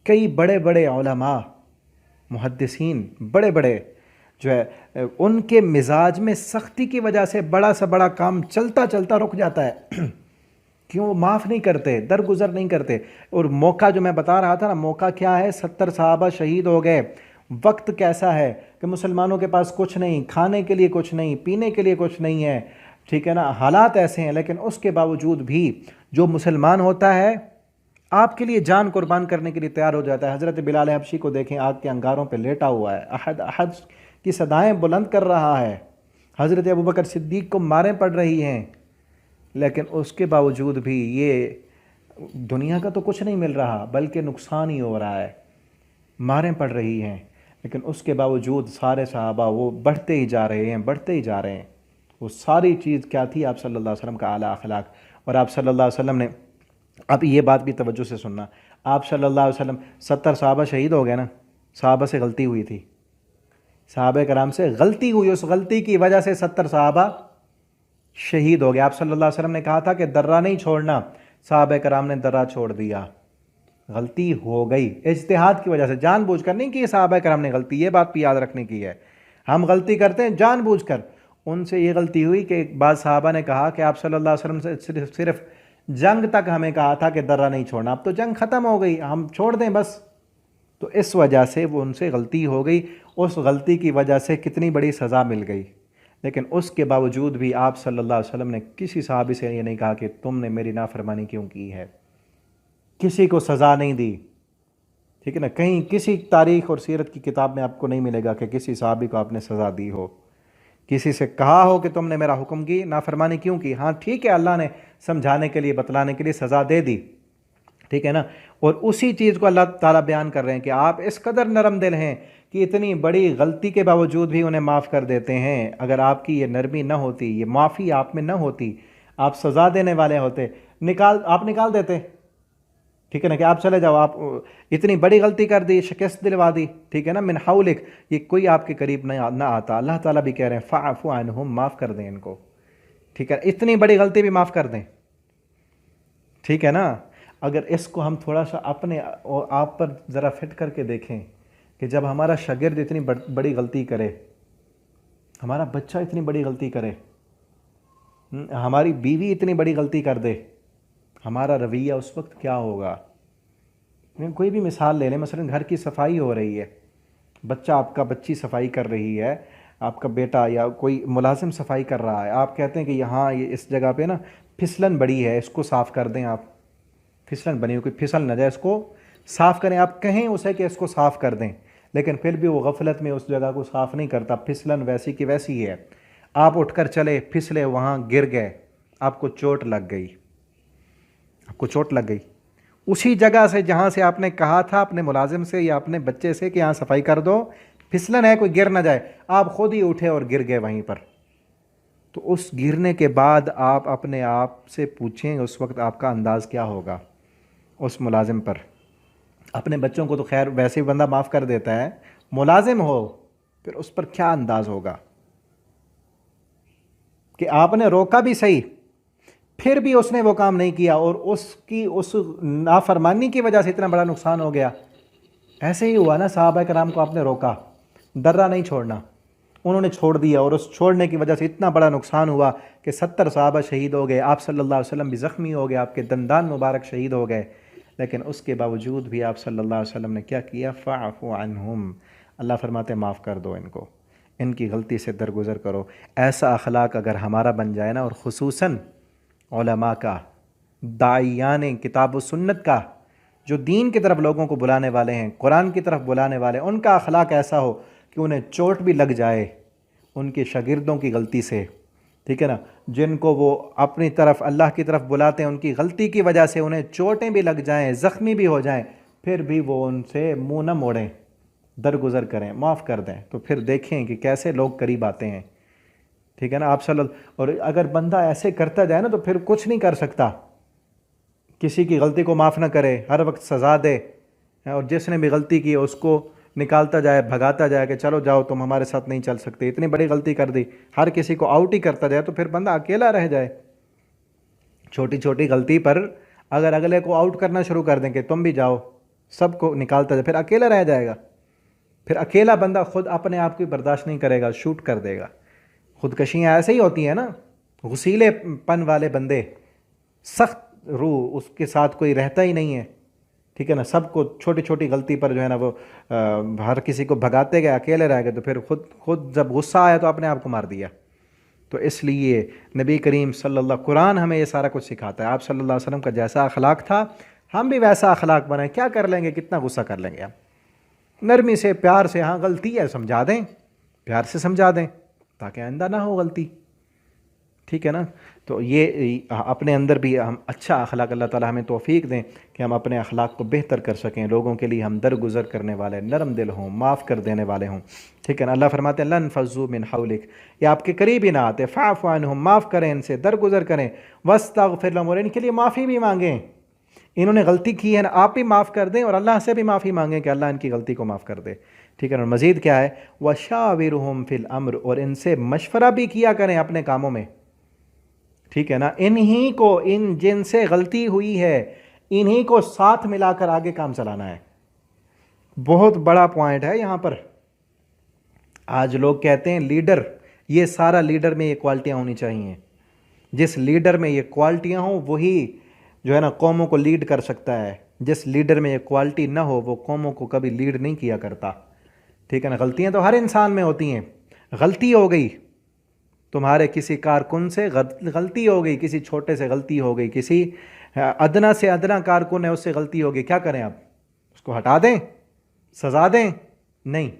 کئی بڑے بڑے علماء، محدثین، بڑے بڑے جو ہے ان کے مزاج میں سختی کی وجہ سے بڑا سے بڑا کام چلتا چلتا رک جاتا ہے، کیوں؟ وہ معاف نہیں کرتے، درگزر نہیں کرتے۔ اور موقع جو میں بتا رہا تھا نا، موقع کیا ہے، 70 صحابہ شہید ہو گئے، وقت کیسا ہے کہ مسلمانوں کے پاس کچھ نہیں، کھانے کے لیے کچھ نہیں، پینے کے لیے کچھ نہیں ہے، ٹھیک ہے نا، حالات ایسے ہیں، لیکن اس کے باوجود بھی جو مسلمان ہوتا ہے آپ کے لیے جان قربان کرنے کے لیے تیار ہو جاتا ہے۔ حضرت بلال حبشی کو دیکھیں، آگ کے انگاروں پہ لیٹا ہوا ہے، احد احد کی صدائیں بلند کر رہا ہے، حضرت ابوبکر صدیق کو ماریں پڑ رہی ہیں، لیکن اس کے باوجود بھی یہ دنیا کا تو کچھ نہیں مل رہا بلکہ نقصان ہی ہو رہا ہے، ماریں پڑ رہی ہیں، لیکن اس کے باوجود سارے صحابہ وہ بڑھتے ہی جا رہے ہیں، بڑھتے ہی جا رہے ہیں۔ وہ ساری چیز کیا تھی؟ آپ صلی اللہ علیہ وسلم کا اعلیٰ اخلاق۔ اور آپ صلی اللہ علیہ وسلم نے، اب یہ بات بھی توجہ سے سننا، آپ صلی اللہ علیہ وسلم 70 صحابہ شہید ہو گئے نا، صحابہ سے غلطی ہوئی تھی، صحابہ کرام سے غلطی ہوئی، اس غلطی کی وجہ سے 70 صحابہ شہید ہو گئے۔ آپ صلی اللہ علیہ وسلم نے کہا تھا کہ درہ نہیں چھوڑنا، صحابہ کرام نے درہ چھوڑ دیا، غلطی ہو گئی، اجتہاد کی وجہ سے، جان بوجھ کر نہیں کی صحابہ کرام نے غلطی، یہ بات بھی یاد رکھنے کی ہے۔ ہم غلطی کرتے ہیں جان بوجھ کر، ان سے یہ غلطی ہوئی کہ بعض صحابہ نے کہا کہ آپ صلی اللہ علیہ وسلم سے صرف جنگ تک ہمیں کہا تھا کہ درہ نہیں چھوڑنا، اب تو جنگ ختم ہو گئی، ہم چھوڑ دیں بس، تو اس وجہ سے وہ ان سے غلطی ہو گئی، اس غلطی کی وجہ سے کتنی بڑی سزا مل گئی، لیکن اس کے باوجود بھی آپ صلی اللہ علیہ وسلم نے کسی صحابی سے یہ نہیں کہا کہ تم نے میری نافرمانی کیوں کی ہے، کسی کو سزا نہیں دی، ٹھیک ہے نا، کہیں کسی تاریخ اور سیرت کی کتاب میں آپ کو نہیں ملے گا کہ کسی صحابی کو آپ نے سزا دی ہو، کسی سے کہا ہو کہ تم نے میرا حکم کی نافرمانی کیوں کی۔ ہاں ٹھیک ہے، اللہ نے سمجھانے کے لیے بتلانے کے لیے سزا دے دی، ٹھیک ہے نا، اور اسی چیز کو اللہ تعالیٰ بیان کر رہے ہیں کہ آپ اس قدر نرم دل ہیں کہ اتنی بڑی غلطی کے باوجود بھی انہیں معاف کر دیتے ہیں۔ اگر آپ کی یہ نرمی نہ ہوتی، یہ معافی آپ میں نہ ہوتی، آپ سزا دینے والے ہوتے، آپ نکال دیتے، ٹھیک ہے نا، کہ آپ چلے جاؤ، آپ اتنی بڑی غلطی کر دی، شکست دلوا دی، ٹھیک ہے نا، من حولک، یہ کوئی آپ کے قریب نہ آتا۔ اللہ تعالیٰ بھی کہہ رہے ہیں فاعف عنہم، معاف کر دیں ان کو، ٹھیک ہے، اتنی بڑی غلطی بھی معاف کر دیں، ٹھیک ہے نا۔ اگر اس کو ہم تھوڑا سا اپنے اور آپ پر ذرا فٹ کر کے دیکھیں کہ جب ہمارا شاگرد اتنی بڑی غلطی کرے، ہمارا بچہ اتنی بڑی غلطی کرے، ہماری بیوی اتنی بڑی غلطی کر دے، ہمارا رویہ اس وقت کیا ہوگا؟ کوئی بھی مثال لے لیں، مثلا گھر کی صفائی ہو رہی ہے، بچہ آپ کا بچی صفائی کر رہی ہے، آپ کا بیٹا یا کوئی ملازم صفائی کر رہا ہے، آپ کہتے ہیں کہ یہاں یہ اس جگہ پہ نا پھسلن بڑی ہے، اس کو صاف کر دیں، آپ پھسلن بنی ہو، کوئی پھسل نہ جائے، اس کو صاف کریں، آپ کہیں اسے کہ اس کو صاف کر دیں، لیکن پھر بھی وہ غفلت میں اس جگہ کو صاف نہیں کرتا، پھسلن ویسی کی ویسی ہے، آپ اٹھ کر چلے، پھسلے، وہاں گر گئے، آپ کو چوٹ لگ گئی، آپ کو چوٹ لگ گئی، اسی جگہ سے جہاں سے آپ نے کہا تھا اپنے ملازم سے یا اپنے بچے سے کہ یہاں صفائی کر دو، پھسلن ہے، کوئی گر نہ جائے، آپ خود ہی اٹھے اور گر گئے وہیں پر، تو اس گرنے کے بعد آپ اپنے آپ سے پوچھیں اس وقت آپ کا انداز کیا ہوگا اس ملازم پر۔ اپنے بچوں کو تو خیر ویسے ہی بندہ معاف کر دیتا ہے، ملازم ہو پھر اس پر کیا انداز ہوگا کہ آپ نے روکا بھی صحیح، پھر بھی اس نے وہ کام نہیں کیا اور اس نافرمانی کی وجہ سے اتنا بڑا نقصان ہو گیا۔ ایسے ہی ہوا نا، صحابہ کرام کو آپ نے روکا، درہ نہیں چھوڑنا، انہوں نے چھوڑ دیا اور اس چھوڑنے کی وجہ سے اتنا بڑا نقصان ہوا کہ 70 صحابہ شہید ہو گئے، آپ صلی اللہ علیہ وسلم بھی زخمی ہو گئے، آپ کے دندان مبارک شہید ہو گئے، لیکن اس کے باوجود بھی آپ صلی اللہ علیہ وسلم نے کیا کیا؟ فاعف عنہم، اللہ فرماتے ہیں معاف کر دو ان کو، ان کی غلطی سے درگزر کرو۔ ایسا اخلاق اگر ہمارا بن جائے نا، اور خصوصاً علماء کا، داعیان کتاب و سنت کا، جو دین کی طرف لوگوں کو بلانے والے ہیں، قرآن کی طرف بلانے والے، ان کا اخلاق ایسا ہو کہ انہیں چوٹ بھی لگ جائے ان کے شاگردوں کی غلطی سے، ٹھیک ہے نا، جن کو وہ اپنی طرف اللہ کی طرف بلاتے ہیں، ان کی غلطی کی وجہ سے انہیں چوٹیں بھی لگ جائیں، زخمی بھی ہو جائیں، پھر بھی وہ ان سے منہ نہ موڑیں، درگزر کریں، معاف کر دیں، تو پھر دیکھیں کہ کیسے لوگ قریب آتے ہیں، ٹھیک ہے نا۔ آپ اور اگر بندہ ایسے کرتا جائے نا تو پھر کچھ نہیں کر سکتا، کسی کی غلطی کو معاف نہ کرے، ہر وقت سزا دے، اور جس نے بھی غلطی کی اس کو نکالتا جائے، بھگاتا جائے کہ چلو جاؤ تم ہمارے ساتھ نہیں چل سکتے، اتنی بڑی غلطی کر دی، ہر کسی کو آؤٹ ہی کرتا جائے تو پھر بندہ اکیلا رہ جائے۔ چھوٹی چھوٹی غلطی پر اگر اگلے کو آؤٹ کرنا شروع کر دیں کہ تم بھی جاؤ، سب کو نکالتا جائے، پھر اکیلا رہ جائے گا، پھر اکیلا بندہ خود اپنے آپ کو برداشت نہیں کرے گا، شوٹ کر دے گا۔ خودکشیاں ایسے ہی ہوتی ہیں نا، غصیلے پن والے بندے، سخت روح، اس کے ساتھ کوئی رہتا ہی نہیں ہے، ٹھیک ہے نا، سب کو چھوٹی چھوٹی غلطی پر جو ہے نا وہ ہر کسی کو بھگاتے گئے، اکیلے رہ گئے، تو پھر خود جب غصہ آیا تو اپنے آپ کو مار دیا۔ تو اس لیے نبی کریم صلی اللہ، قرآن ہمیں یہ سارا کچھ سکھاتا ہے، آپ صلی اللہ علیہ وسلم کا جیسا اخلاق تھا ہم بھی ویسا اخلاق بنائیں۔ کیا کر لیں گے، کتنا غصہ کر لیں گے ہم، نرمی سے، پیار سے، ہاں غلطی ہے سمجھا دیں، پیار سے سمجھا دیں تاکہ آئندہ نہ ہو غلطی، ٹھیک ہے نا۔ تو یہ اپنے اندر بھی ہم اچھا اخلاق، اللہ تعالی ہمیں توفیق دیں کہ ہم اپنے اخلاق کو بہتر کر سکیں، لوگوں کے لیے ہم درگزر کرنے والے، نرم دل ہوں، معاف کر دینے والے ہوں، ٹھیک ہے نا۔ اللہ فرماتے ہیں لن فضوا من حولک، یہ آپ کے قریب ہی نہ آتے، فاعف عنہم، معاف کریں ان سے، درگزر کریں، واستغفر لهم، اور ان کے لیے معافی بھی مانگیں، انہوں نے غلطی کی ہے نا، آپ بھی معاف کر دیں اور اللہ سے بھی معافی مانگیں کہ اللہ ان کی غلطی کو معاف کر دے، ٹھیک ہے نا۔ اور مزید کیا ہے، وشاورہم فی الامر، اور ان سے مشورہ بھی کیا کریں اپنے کاموں میں، ٹھیک ہے نا۔ انہی کو، جن سے غلطی ہوئی ہے انہی کو ساتھ ملا کر آگے کام چلانا ہے، بہت بڑا پوائنٹ ہے یہاں پر۔ آج لوگ کہتے ہیں لیڈر، یہ سارا لیڈر میں یہ کوالٹیاں ہونی چاہیے، جس لیڈر میں یہ کوالٹیاں ہوں وہی جو ہے نا قوموں کو لیڈ کر سکتا ہے، جس لیڈر میں یہ کوالٹی نہ ہو وہ قوموں کو کبھی لیڈ نہیں کیا کرتا، ٹھیک ہے نا۔ غلطیاں تو ہر انسان میں ہوتی ہیں، غلطی ہو گئی تمہارے کسی کارکن سے، غلطی ہو گئی کسی چھوٹے سے، غلطی ہو گئی کسی ادنا سے ادنا کارکن ہے اس سے غلطی ہو گئی، کیا کریں آپ، اس کو ہٹا دیں؟ سزا دیں نہیں،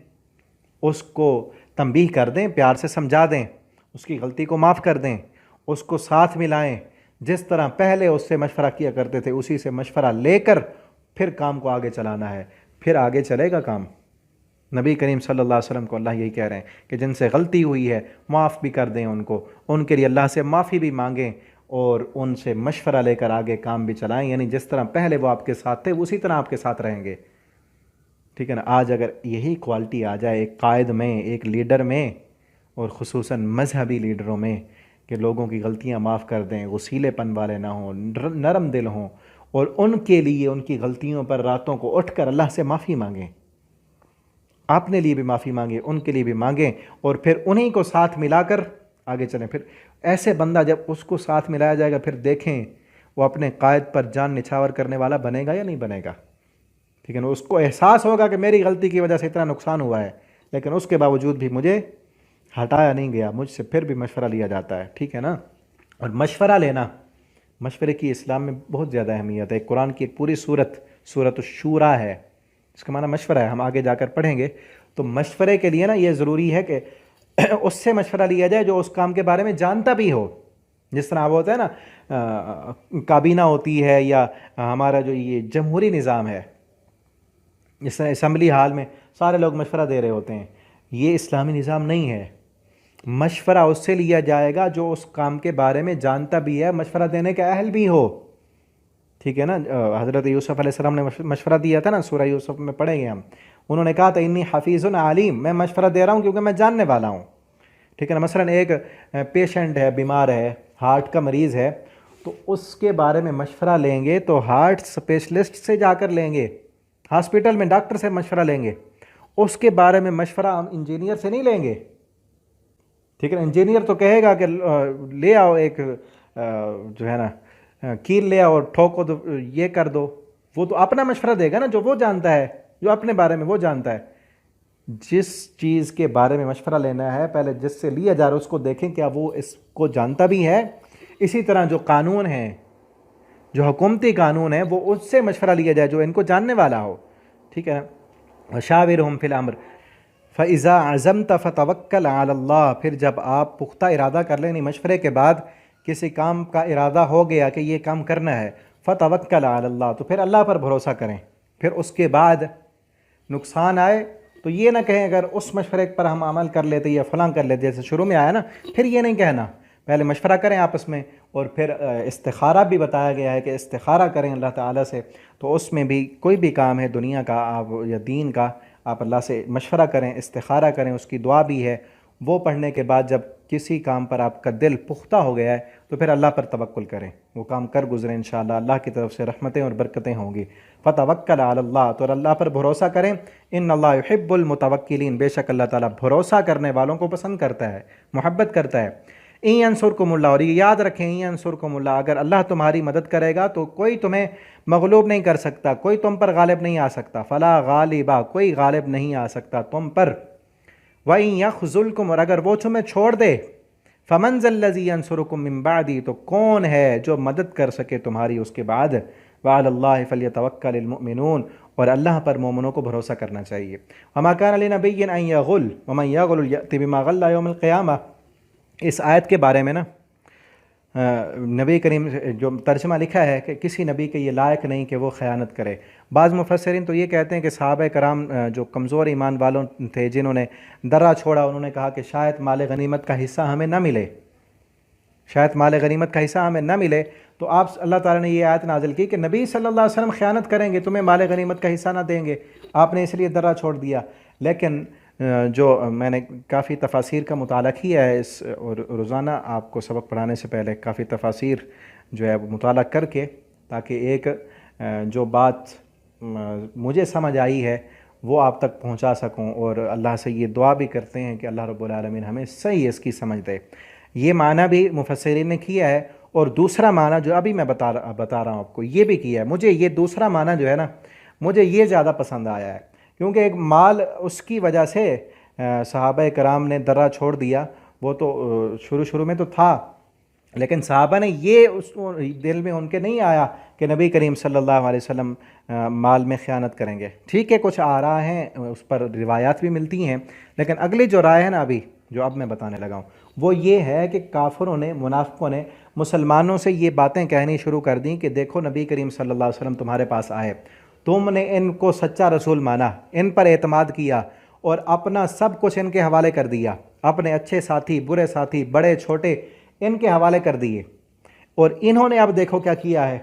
اس کو تنبیہ کر دیں، پیار سے سمجھا دیں، اس کی غلطی کو معاف کر دیں، اس کو ساتھ ملائیں، جس طرح پہلے اس سے مشورہ کیا کرتے تھے اسی سے مشورہ لے کر پھر کام کو آگے چلانا ہے، پھر آگے چلے گا کام۔ نبی کریم صلی اللہ علیہ وسلم کو اللہ یہی کہہ رہے ہیں کہ جن سے غلطی ہوئی ہے معاف بھی کر دیں ان کو، ان کے لیے اللہ سے معافی بھی مانگیں اور ان سے مشورہ لے کر آگے کام بھی چلائیں، یعنی جس طرح پہلے وہ آپ کے ساتھ تھے اسی طرح آپ کے ساتھ رہیں گے، ٹھیک ہے نا۔ آج اگر یہی کوالٹی آ جائے ایک قائد میں، ایک لیڈر میں، اور خصوصاً مذہبی لیڈروں میں، کہ لوگوں کی غلطیاں معاف کر دیں، غصیلے پن والے نہ ہوں، نرم دل ہوں، اور ان کے لیے ان کی غلطیوں پر راتوں کو اٹھ کر اللہ سے معافی مانگیں، اپنے لیے بھی معافی مانگیں، ان کے لیے بھی مانگیں، اور پھر انہی کو ساتھ ملا کر آگے چلیں۔ پھر ایسے بندہ جب اس کو ساتھ ملایا جائے گا، پھر دیکھیں وہ اپنے قائد پر جان نچھاور کرنے والا بنے گا یا نہیں بنے گا، ٹھیک ہے نا۔ اس کو احساس ہوگا کہ میری غلطی کی وجہ سے اتنا نقصان ہوا ہے، لیکن اس کے باوجود بھی مجھے ہٹایا نہیں گیا، مجھ سے پھر بھی مشورہ لیا جاتا ہے، ٹھیک ہے نا۔ اور مشورہ لینا، مشورے کی اسلام میں بہت زیادہ اہمیت ہے۔ قرآن کی ایک پوری سورۃ الشورى ہے، اس کا معنی مشورہ ہے، ہم آگے جا کر پڑھیں گے۔ تو مشورے کے لیے نا یہ ضروری ہے کہ اس سے مشورہ لیا جائے جو اس کام کے بارے میں جانتا بھی ہو، جس طرح وہ ہوتا ہے نا کابینہ ہوتی ہے، یا ہمارا جو یہ جمہوری نظام ہے، جس طرح اسمبلی ہال میں سارے لوگ مشورہ دے رہے ہوتے ہیں، یہ اسلامی نظام نہیں ہے۔ مشورہ اس سے لیا جائے گا جو اس کام کے بارے میں جانتا بھی ہے، مشورہ دینے کا اہل بھی ہو، ٹھیک ہے نا۔ حضرت یوسف علیہ السلام نے مشورہ دیا تھا نا، سورہ یوسف میں پڑھیں گے ہم، انہوں نے کہا تھا انی حفیظ علیم، میں مشورہ دے رہا ہوں کیونکہ میں جاننے والا ہوں، ٹھیک ہے نا۔ مثلا ایک پیشنٹ ہے، بیمار ہے، ہارٹ کا مریض ہے، تو اس کے بارے میں مشورہ لیں گے تو ہارٹ اسپیشلسٹ سے جا کر لیں گے، ہاسپٹل میں ڈاکٹر سے مشورہ لیں گے، اس کے بارے میں مشورہ ہم انجینئر سے نہیں لیں گے، ٹھیک ہے نا۔ انجینئر تو کہے گا کہ لے آؤ ایک جو ہے نا کیل لے آؤ اور ٹھوکو دو، یہ کر دو، وہ تو اپنا مشورہ دے گا نا، جو وہ جانتا ہے، جو اپنے بارے میں وہ جانتا ہے۔ جس چیز کے بارے میں مشورہ لینا ہے، پہلے جس سے لیا جا رہا ہے اس کو دیکھیں کیا وہ اس کو جانتا بھی ہے۔ اسی طرح جو قانون ہیں، جو حکومتی قانون ہیں، وہ اس سے مشورہ لیا جائے جو ان کو جاننے والا ہو، ٹھیک ہے نا۔ وشاورہم فی الامر فاذا عزمت فتوکل علی اللہ، پھر جب آپ پختہ ارادہ کر لیں، مشورے کے بعد کسی کام کا ارادہ ہو گیا کہ یہ کام کرنا ہے، فتوکل علی اللہ، تو پھر اللہ پر بھروسہ کریں۔ پھر اس کے بعد نقصان آئے تو یہ نہ کہیں اگر اس مشورے پر ہم عمل کر لیتے یا فلاں کر لیتے، جیسے شروع میں آیا نا، پھر یہ نہیں کہنا، پہلے مشورہ کریں آپس میں، اور پھر استخارہ بھی بتایا گیا ہے کہ استخارہ کریں اللہ تعالیٰ سے، تو اس میں بھی کوئی بھی کام ہے دنیا کا آپ یا دین کا، آپ اللہ سے مشورہ کریں، استخارہ کریں، اس کی دعا بھی ہے۔ وہ پڑھنے کے بعد جب کسی کام پر آپ کا دل پختہ ہو گیا ہے تو پھر اللہ پر توکل کریں، وہ کام کر گزریں، انشاءاللہ اللہ کی طرف سے رحمتیں اور برکتیں ہوں گی۔ فتوکل علی اللہ، تو اللہ پر بھروسہ کریں، ان اللہ یحب المتوکلین، بے شک اللہ تعالیٰ بھروسہ کرنے والوں کو پسند کرتا ہے، محبت کرتا ہے۔ ان ینصرکم اللہ، اور یہ یاد رکھیں، ان ینصرکم اللہ، اگر اللہ تمہاری مدد کرے گا تو کوئی تمہیں مغلوب نہیں کر سکتا، کوئی تم پر غالب نہیں آ سکتا، فلا غالبا، کوئی غالب نہیں آ سکتا تم پر۔ وَإِن يَخْذُلْكُمْ، اور اگر وہ تمہیں چھوڑ دے، فَمَنْ ذَا الَّذِي يَنْصُرُكُم مِّن بَعْدِهِ، تو کون ہے جو مدد کر سکے تمہاری اس کے بعد۔ وَعَلَى اللَّهِ فَلْيَتَوَكَّلِ الْمُؤْمِنُونَ، اور اللہ پر مومنوں کو بھروسہ کرنا چاہیے۔ وَمَا كَانَ لِنَبِيٍّ أَن يَغُلَّ وَمَن يَغْلُلْ يَأْتِ بِمَا غَلَّ يَوْمَ الْقِيَامَةِ، اس آیت کے بارے میں نا نبی کریم جو ترجمہ لکھا ہے کہ کسی نبی کے یہ لائق نہیں کہ وہ خیانت کرے۔ بعض مفسرین تو یہ کہتے ہیں کہ صحابہ کرام جو کمزور ایمان والوں تھے، جنہوں نے درہ چھوڑا، انہوں نے کہا کہ شاید مال غنیمت کا حصہ ہمیں نہ ملے، شاید مال غنیمت کا حصہ ہمیں نہ ملے، تو آپ اللہ تعالیٰ نے یہ آیت نازل کی کہ نبی صلی اللہ علیہ وسلم خیانت کریں گے، تمہیں مال غنیمت کا حصہ نہ دیں گے، آپ نے اس لیے درہ چھوڑ دیا۔ لیکن جو میں نے کافی تفاسیر کا مطالعہ کیا ہے اس، اور روزانہ آپ کو سبق پڑھانے سے پہلے کافی تفاسیر جو ہے وہ مطالعہ کر کے، تاکہ ایک جو بات مجھے سمجھ آئی ہے وہ آپ تک پہنچا سکوں، اور اللہ سے یہ دعا بھی کرتے ہیں کہ اللہ رب العالمین ہمیں صحیح اس کی سمجھ دے۔ یہ معنی بھی مفسرین نے کیا ہے، اور دوسرا معنی جو ابھی میں بتا رہا ہوں آپ کو، یہ بھی کیا ہے۔ مجھے یہ دوسرا معنی جو ہے نا، مجھے یہ زیادہ پسند آیا ہے، کیونکہ ایک مال اس کی وجہ سے صحابہ کرام نے درہ چھوڑ دیا، وہ تو شروع میں تو تھا، لیکن صحابہ نے یہ اس دل میں ان کے نہیں آیا کہ نبی کریم صلی اللہ علیہ وسلم مال میں خیانت کریں گے۔ ٹھیک ہے، کچھ آراء ہیں، اس پر روایات بھی ملتی ہیں، لیکن اگلی جو رائے ہے نا ابھی جو اب میں بتانے لگا ہوں وہ یہ ہے کہ کافروں نے، منافقوں نے مسلمانوں سے یہ باتیں کہنی شروع کر دیں کہ دیکھو نبی کریم صلی اللہ علیہ وسلم تمہارے پاس آئے، تم نے ان کو سچا رسول مانا، ان پر اعتماد کیا اور اپنا سب کچھ ان کے حوالے کر دیا، اپنے اچھے ساتھی، برے ساتھی، بڑے چھوٹے ان کے حوالے کر دیے، اور انہوں نے اب دیکھو کیا کیا ہے۔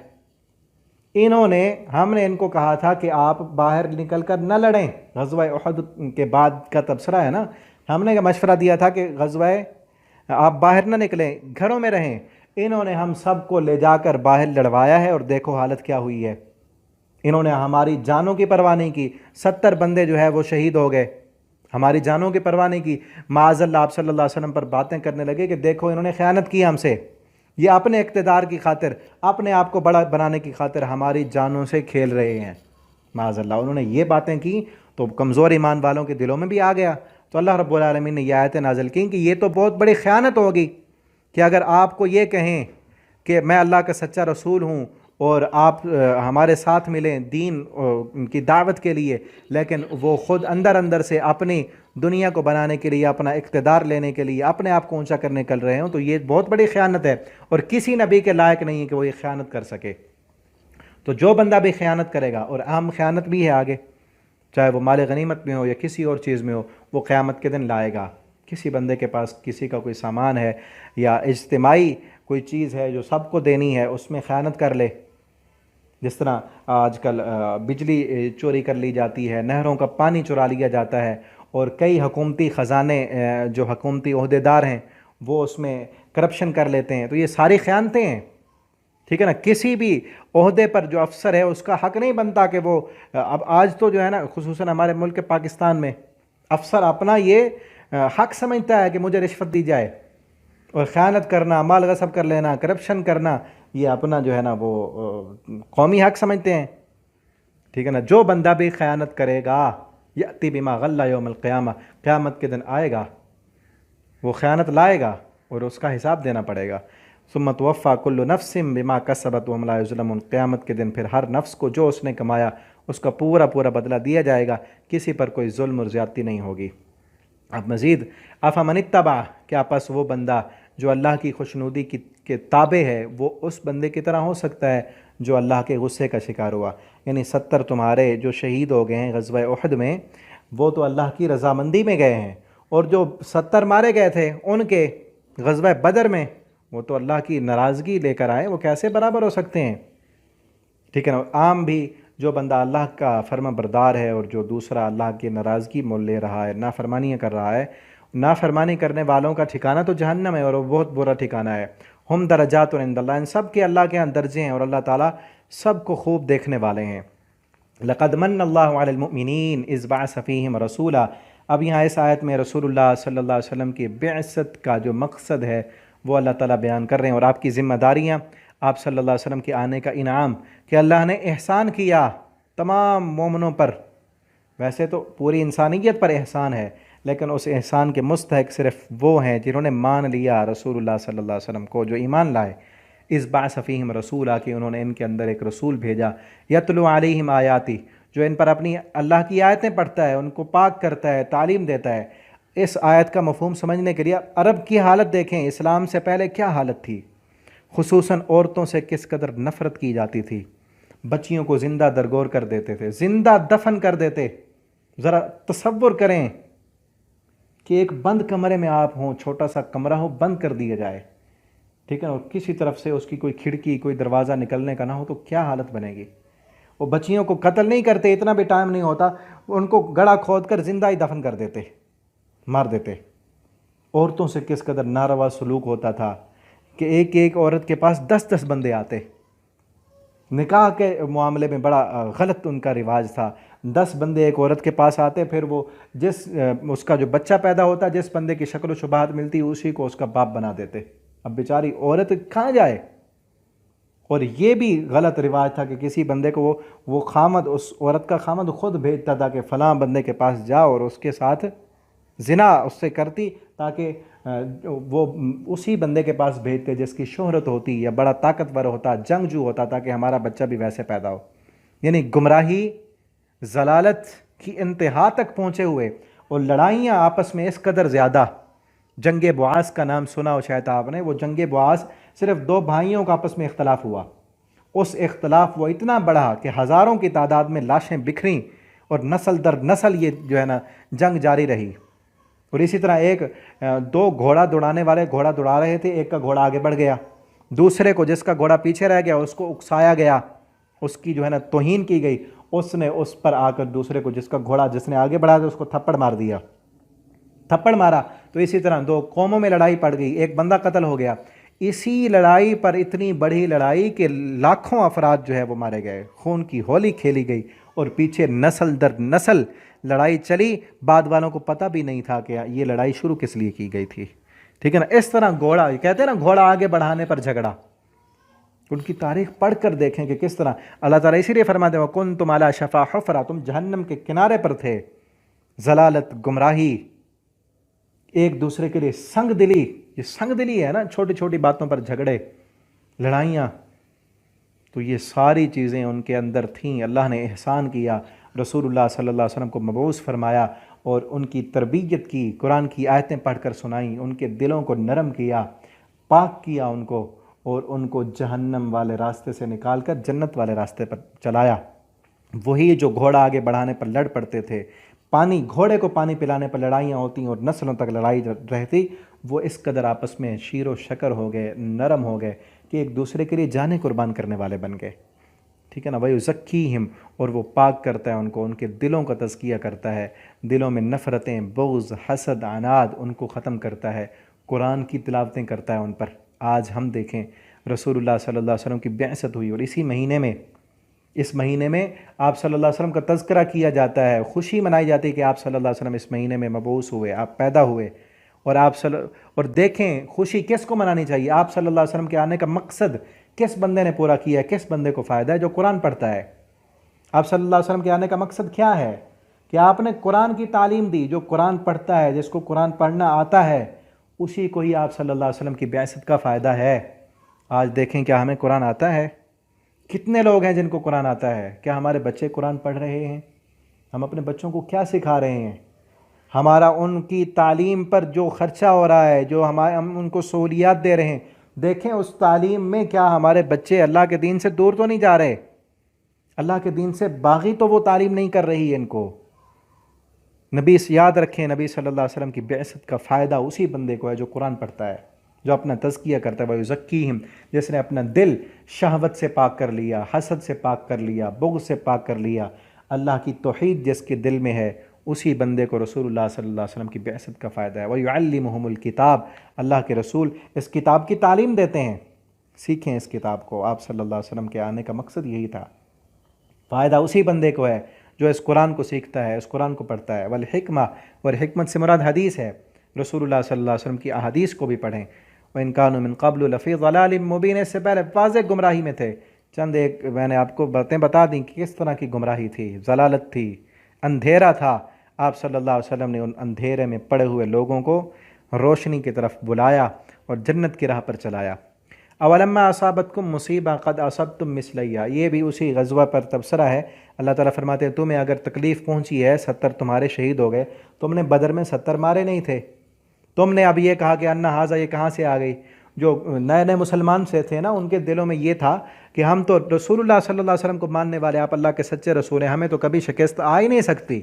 ہم نے ان کو کہا تھا کہ آپ باہر نکل کر نہ لڑیں، غزوہ احد کے بعد کا تبصرہ ہے نا، ہم نے مشورہ دیا تھا کہ غزوہ آپ باہر نہ نکلیں، گھروں میں رہیں۔ انہوں نے ہم سب کو لے جا کر باہر لڑوایا ہے، اور دیکھو حالت کیا ہوئی ہے۔ انہوں نے ہماری جانوں کی پرواہ نہیں کی، 70 بندے جو ہے وہ شہید ہو گئے، ہماری جانوں کی پرواہ نہیں کی۔ معاذ اللہ آپ صلی اللہ علیہ وسلم پر باتیں کرنے لگے کہ دیکھو انہوں نے خیانت کی ہم سے، یہ اپنے اقتدار کی خاطر، اپنے آپ کو بڑا بنانے کی خاطر ہماری جانوں سے کھیل رہے ہیں۔ معاذ اللہ انہوں نے یہ باتیں کی تو کمزور ایمان والوں کے دلوں میں بھی آ گیا، تو اللہ رب العالمین نے یہ آیتیں نازل کی کہ یہ تو بہت بڑی خیانت ہوگی کہ اگر آپ کو یہ کہیں کہ میں اللہ کا سچا رسول ہوں اور آپ ہمارے ساتھ ملیں دین کی دعوت کے لیے، لیکن وہ خود اندر اندر سے اپنی دنیا کو بنانے کے لیے، اپنا اقتدار لینے کے لیے، اپنے آپ کو اونچا کرنے نکل رہے ہوں، تو یہ بہت بڑی خیانت ہے، اور کسی نبی کے لائق نہیں ہے کہ وہ یہ خیانت کر سکے۔ تو جو بندہ بھی خیانت کرے گا، اور عام خیانت بھی ہے آگے، چاہے وہ مال غنیمت میں ہو یا کسی اور چیز میں ہو، وہ قیامت کے دن لائے گا۔ کسی بندے کے پاس کسی کا کوئی سامان ہے یا اجتماعی کوئی چیز ہے جو سب کو دینی ہے، اس میں خیانت کر لے، جس طرح آج کل بجلی چوری کر لی جاتی ہے، نہروں کا پانی چرا لیا جاتا ہے، اور کئی حکومتی خزانے جو حکومتی عہدیدار ہیں وہ اس میں کرپشن کر لیتے ہیں، تو یہ ساری خیانتیں ہیں۔ ٹھیک ہے نا، کسی بھی عہدے پر جو افسر ہے اس کا حق نہیں بنتا کہ وہ اب آج تو جو ہے نا خصوصاً ہمارے ملک پاکستان میں افسر اپنا یہ حق سمجھتا ہے کہ مجھے رشوت دی جائے، اور خیانت کرنا، مال غصب کر لینا، کرپشن کرنا، یہ اپنا جو ہے نا وہ قومی حق سمجھتے ہیں۔ ٹھیک ہے نا، جو بندہ بھی خیانت کرے گا یأتی بما غل یوم القیامہ، قیامت کے دن آئے گا، وہ خیانت لائے گا اور اس کا حساب دینا پڑے گا۔ ثم توفی کل نفس بما کسبت وہم لا یظلمون، قیامت کے دن پھر ہر نفس کو جو اس نے کمایا اس کا پورا پورا بدلہ دیا جائے گا، کسی پر کوئی ظلم اور زیادتی نہیں ہوگی۔ اب مزید افمن اتبع، کیا پس وہ بندہ جو اللہ کی خوشنودی کے تابع ہے، وہ اس بندے کی طرح ہو سکتا ہے جو اللہ کے غصے کا شکار ہوا؟ یعنی 70 تمہارے جو شہید ہو گئے ہیں غزوہ احد میں، وہ تو اللہ کی رضامندی میں گئے ہیں، اور جو 70 مارے گئے تھے ان کے غزوہ بدر میں، وہ تو اللہ کی ناراضگی لے کر آئے، وہ کیسے برابر ہو سکتے ہیں؟ ٹھیک ہے نا، عام بھی جو بندہ اللہ کا فرما بردار ہے اور جو دوسرا اللہ کی ناراضگی مول لے رہا ہے، نافرمانیاں کر رہا ہے، نافرمانی کرنے والوں کا ٹھکانہ تو جہنم ہے، اور وہ بہت برا ٹھکانہ ہے۔ ہم درجات عند اللہ، ان سب کے اللہ کے ہاں درجے ہیں، اور اللہ تعالیٰ سب کو خوب دیکھنے والے ہیں۔ لقد من اللہ علی المؤمنین اذ بعث فیہم رسولا، اب یہاں اس آیت میں رسول اللہ صلی اللہ علیہ وسلم کی بعثت کا جو مقصد ہے وہ اللہ تعالیٰ بیان کر رہے ہیں، اور آپ کی ذمہ داریاں، آپ صلی اللہ علیہ وسلم کے آنے کا انعام کہ اللہ نے احسان کیا تمام مومنوں پر۔ ویسے تو پوری انسانیت پر احسان ہے، لیکن اس احسان کے مستحق صرف وہ ہیں جنہوں نے مان لیا رسول اللہ صلی اللہ علیہ وسلم کو، جو ایمان لائے۔ اذ بعث فیہم رسولا، کہ انہوں نے ان کے اندر ایک رسول بھیجا، یتلو علیہم آیاتی، جو ان پر اپنی اللہ کی آیتیں پڑھتا ہے، ان کو پاک کرتا ہے، تعلیم دیتا ہے۔ اس آیت کا مفہوم سمجھنے کے لیے عرب کی حالت دیکھیں، اسلام سے پہلے کیا حالت تھی، خصوصاً عورتوں سے کس قدر نفرت کی جاتی تھی، بچیوں کو زندہ درگور کر دیتے تھے، زندہ دفن کر دیتے۔ ذرا تصور کریں کہ ایک بند کمرے میں آپ ہوں، چھوٹا سا کمرہ ہو، بند کر دیا جائے، ٹھیک ہے نا، اور کسی طرف سے اس کی کوئی کھڑکی، کوئی دروازہ نکلنے کا نہ ہو، تو کیا حالت بنے گی۔ وہ بچیوں کو قتل نہیں کرتے، اتنا بھی ٹائم نہیں ہوتا، ان کو گڑھا کھود کر زندہ ہی دفن کر دیتے، مار دیتے۔ عورتوں سے کس قدر ناروا سلوک ہوتا تھا کہ ایک ایک عورت کے پاس 10 بندے آتے، نکاح کے معاملے میں بڑا غلط ان کا رواج تھا۔ 10 بندے ایک عورت کے پاس آتے، پھر وہ اس کا جو بچہ پیدا ہوتا، جس بندے کی شکل و شباہت ملتی، اسی کو اس کا باپ بنا دیتے۔ اب بیچاری عورت کہاں جائے؟ اور یہ بھی غلط رواج تھا کہ کسی بندے کو وہ خامد، اس عورت کا خامد خود بھیجتا تھا کہ فلاں بندے کے پاس جاؤ اور اس کے ساتھ زنا اس سے کرتی تاکہ وہ اسی بندے کے پاس بھیجتے جس کی شہرت ہوتی یا بڑا طاقتور ہوتا، جنگجو ہوتا، تاکہ ہمارا بچہ بھی ویسے پیدا ہو۔ یعنی گمراہی، ضلالت کی انتہا تک پہنچے ہوئے، اور لڑائیاں آپس میں اس قدر زیادہ۔ جنگ بعاث کا نام سنا ہو شاید آپ نے، وہ جنگ بعاث صرف دو بھائیوں کا آپس میں اختلاف ہوا، اس اختلاف وہ اتنا بڑھا کہ ہزاروں کی تعداد میں لاشیں بکھریں، اور نسل در نسل یہ جو ہے نا جنگ جاری رہی۔ اور اسی طرح دو گھوڑا دوڑانے والے گھوڑا دوڑا رہے تھے، ایک کا گھوڑا آگے بڑھ گیا، دوسرے کو جس کا گھوڑا پیچھے رہ گیا اس کو اکسایا گیا، اس کی جو ہے نا توہین کی گئی، اس نے اس پر آ کر دوسرے کو جس نے آگے بڑھا تھا اس کو تھپڑ مار دیا، تھپڑ مارا تو اسی طرح دو قوموں میں لڑائی پڑ گئی، ایک بندہ قتل ہو گیا۔ اسی لڑائی پر اتنی بڑی لڑائی کہ لاکھوں افراد جو ہے وہ مارے گئے، خون کی ہولی کھیلی گئی، اور پیچھے نسل در نسل لڑائی چلی، بعد والوں کو پتہ بھی نہیں تھا کہ یہ لڑائی شروع کس لیے کی گئی تھی، ٹھیک ہے نا۔ اس طرح گھوڑا، کہتے ہیں نا گھوڑا آگے بڑھانے پر جھگڑا، ان کی تاریخ پڑھ کر دیکھیں کہ کس طرح اللہ تعالیٰ اسی لیے فرماتے ہیں وَكُنْتُمْ عَلَىٰ شَفَا حُفْرَةٍ، تم جہنم کے کنارے پر تھے۔ ضلالت، گمراہی، ایک دوسرے کے لیے سنگ دلی، یہ سنگ دلی ہے نا، چھوٹی چھوٹی باتوں پر جھگڑے، لڑائیاں، تو یہ ساری چیزیں ان کے اندر تھیں۔ اللہ نے احسان کیا، رسول اللہ صلی اللہ علیہ وسلم کو مبعوث فرمایا، اور ان کی تربیت کی، قرآن کی آیتیں پڑھ کر سنائیں، ان کے دلوں کو نرم کیا، پاک کیا ان کو، اور ان کو جہنم والے راستے سے نکال کر جنت والے راستے پر چلایا۔ وہی جو گھوڑا آگے بڑھانے پر لڑ پڑتے تھے، گھوڑے کو پانی پلانے پر لڑائیاں ہوتی اور نسلوں تک لڑائی رہتی، وہ اس قدر آپس میں شیر و شکر ہو گئے، نرم ہو گئے کہ ایک دوسرے کے لیے جانیں قربان کرنے والے بن گئے، ٹھیک ہے نا۔ وَيُزَكِّيهِمْ، اور وہ پاک کرتا ہے ان کو، ان کے دلوں کا تزکیہ کرتا ہے، دلوں میں نفرتیں، بغض، حسد، عناد ان کو ختم کرتا ہے، قرآن کی تلاوتیں کرتا ہے ان پر۔ آج ہم دیکھیں رسول اللہ صلی اللہ علیہ وسلم کی بعثت ہوئی، اور اس مہینے میں آپ صلی اللہ علیہ وسلم کا تذکرہ کیا جاتا ہے، خوشی منائی جاتی ہے کہ آپ صلی اللہ علیہ وسلم اس مہینے میں مبعوث ہوئے، آپ پیدا ہوئے، اور دیکھیں خوشی کس کو منانی چاہیے؟ آپ صلی اللہ علیہ وسلم کے آنے کا مقصد کس بندے نے پورا کیا ہے؟ کس بندے کو فائدہ ہے؟ جو قرآن پڑھتا ہے۔ آپ صلی اللہ علیہ وسلم کے آنے کا مقصد کیا ہے؟ کہ آپ نے قرآن کی تعلیم دی، جو قرآن پڑھتا ہے، جس کو قرآن پڑھنا آتا ہے، اسی کو ہی آپ صلی اللہ علیہ وسلم کی بعثت کا فائدہ ہے۔ آج دیکھیں کیا ہمیں قرآن آتا ہے؟ کتنے لوگ ہیں جن کو قرآن آتا ہے؟ کیا ہمارے بچے قرآن پڑھ رہے ہیں؟ ہم اپنے بچوں کو کیا سکھا رہے ہیں؟ ہمارا ان کی تعلیم پر جو خرچہ ہو رہا ہے، جو ہم ان کو سہولیات دے رہے ہیں، دیکھیں اس تعلیم میں کیا ہمارے بچے اللہ کے دین سے دور تو نہیں جا رہے؟ اللہ کے دین سے باغی تو وہ تعلیم نہیں کر رہی ہے ان کو۔ یاد رکھیں، نبی صلی اللہ علیہ وسلم کی بعثت کا فائدہ اسی بندے کو ہے جو قرآن پڑھتا ہے، جو اپنا تزکیہ کرتا ہے۔ وَيُزَكِّيهِمْ، جس نے اپنا دل شہوت سے پاک کر لیا، حسد سے پاک کر لیا، بغض سے پاک کر لیا، اللہ کی توحید جس کے دل میں ہے، اسی بندے کو رسول اللہ صلی اللہ علیہ وسلم کی بعثت کا فائدہ ہے۔ وَيُعَلِّمُهُمُ الْكِتَابَ، اللہ کے رسول اس کتاب کی تعلیم دیتے ہیں، سیکھیں اس کتاب کو۔ آپ صلی اللہ علیہ وسلم کے آنے کا مقصد یہی تھا، فائدہ اسی بندے کو ہے جو اس قرآن کو سیکھتا ہے، اس قرآن کو پڑھتا ہے۔ والحکمہ، اور حکمت سے مراد حدیث ہے، رسول اللہ صلی اللہ علیہ وسلم کی احادیث کو بھی پڑھیں۔ وَإِن كَانُوا مِن قَبْلُ لَفِي ضَلَالٍ مُبِينٍ، اس سے پہلے واضح گمراہی میں تھے۔ چند ایک میں نے آپ کو باتیں بتا دیں کہ کس طرح کی گمراہی تھی، ضلالت تھی، اندھیرا تھا۔ آپ صلی اللہ علیہ وسلم نے ان اندھیرے میں پڑے ہوئے لوگوں کو روشنی کی طرف بلایا اور جنت کی راہ پر چلایا۔ اولما اصابتکم مصیبہ قد اصبتم مثلیہ، یہ بھی اسی غزوہ پر تبصرہ ہے۔ اللہ تعالیٰ فرماتے ہیں تمہیں اگر تکلیف پہنچی ہے، 70 تمہارے شہید ہو گئے، تم نے بدر میں 70 مارے نہیں تھے، تم نے اب یہ کہا کہ انا حاضہ، یہ کہاں سے آ گئی؟ جو نئے نئے مسلمان سے تھے نا، ان کے دلوں میں یہ تھا کہ ہم تو رسول اللہ صلی اللہ علیہ وسلم کو ماننے والے، آپ اللہ کے سچے رسول ہیں، ہمیں تو کبھی شکست آ ہی نہیں سکتی،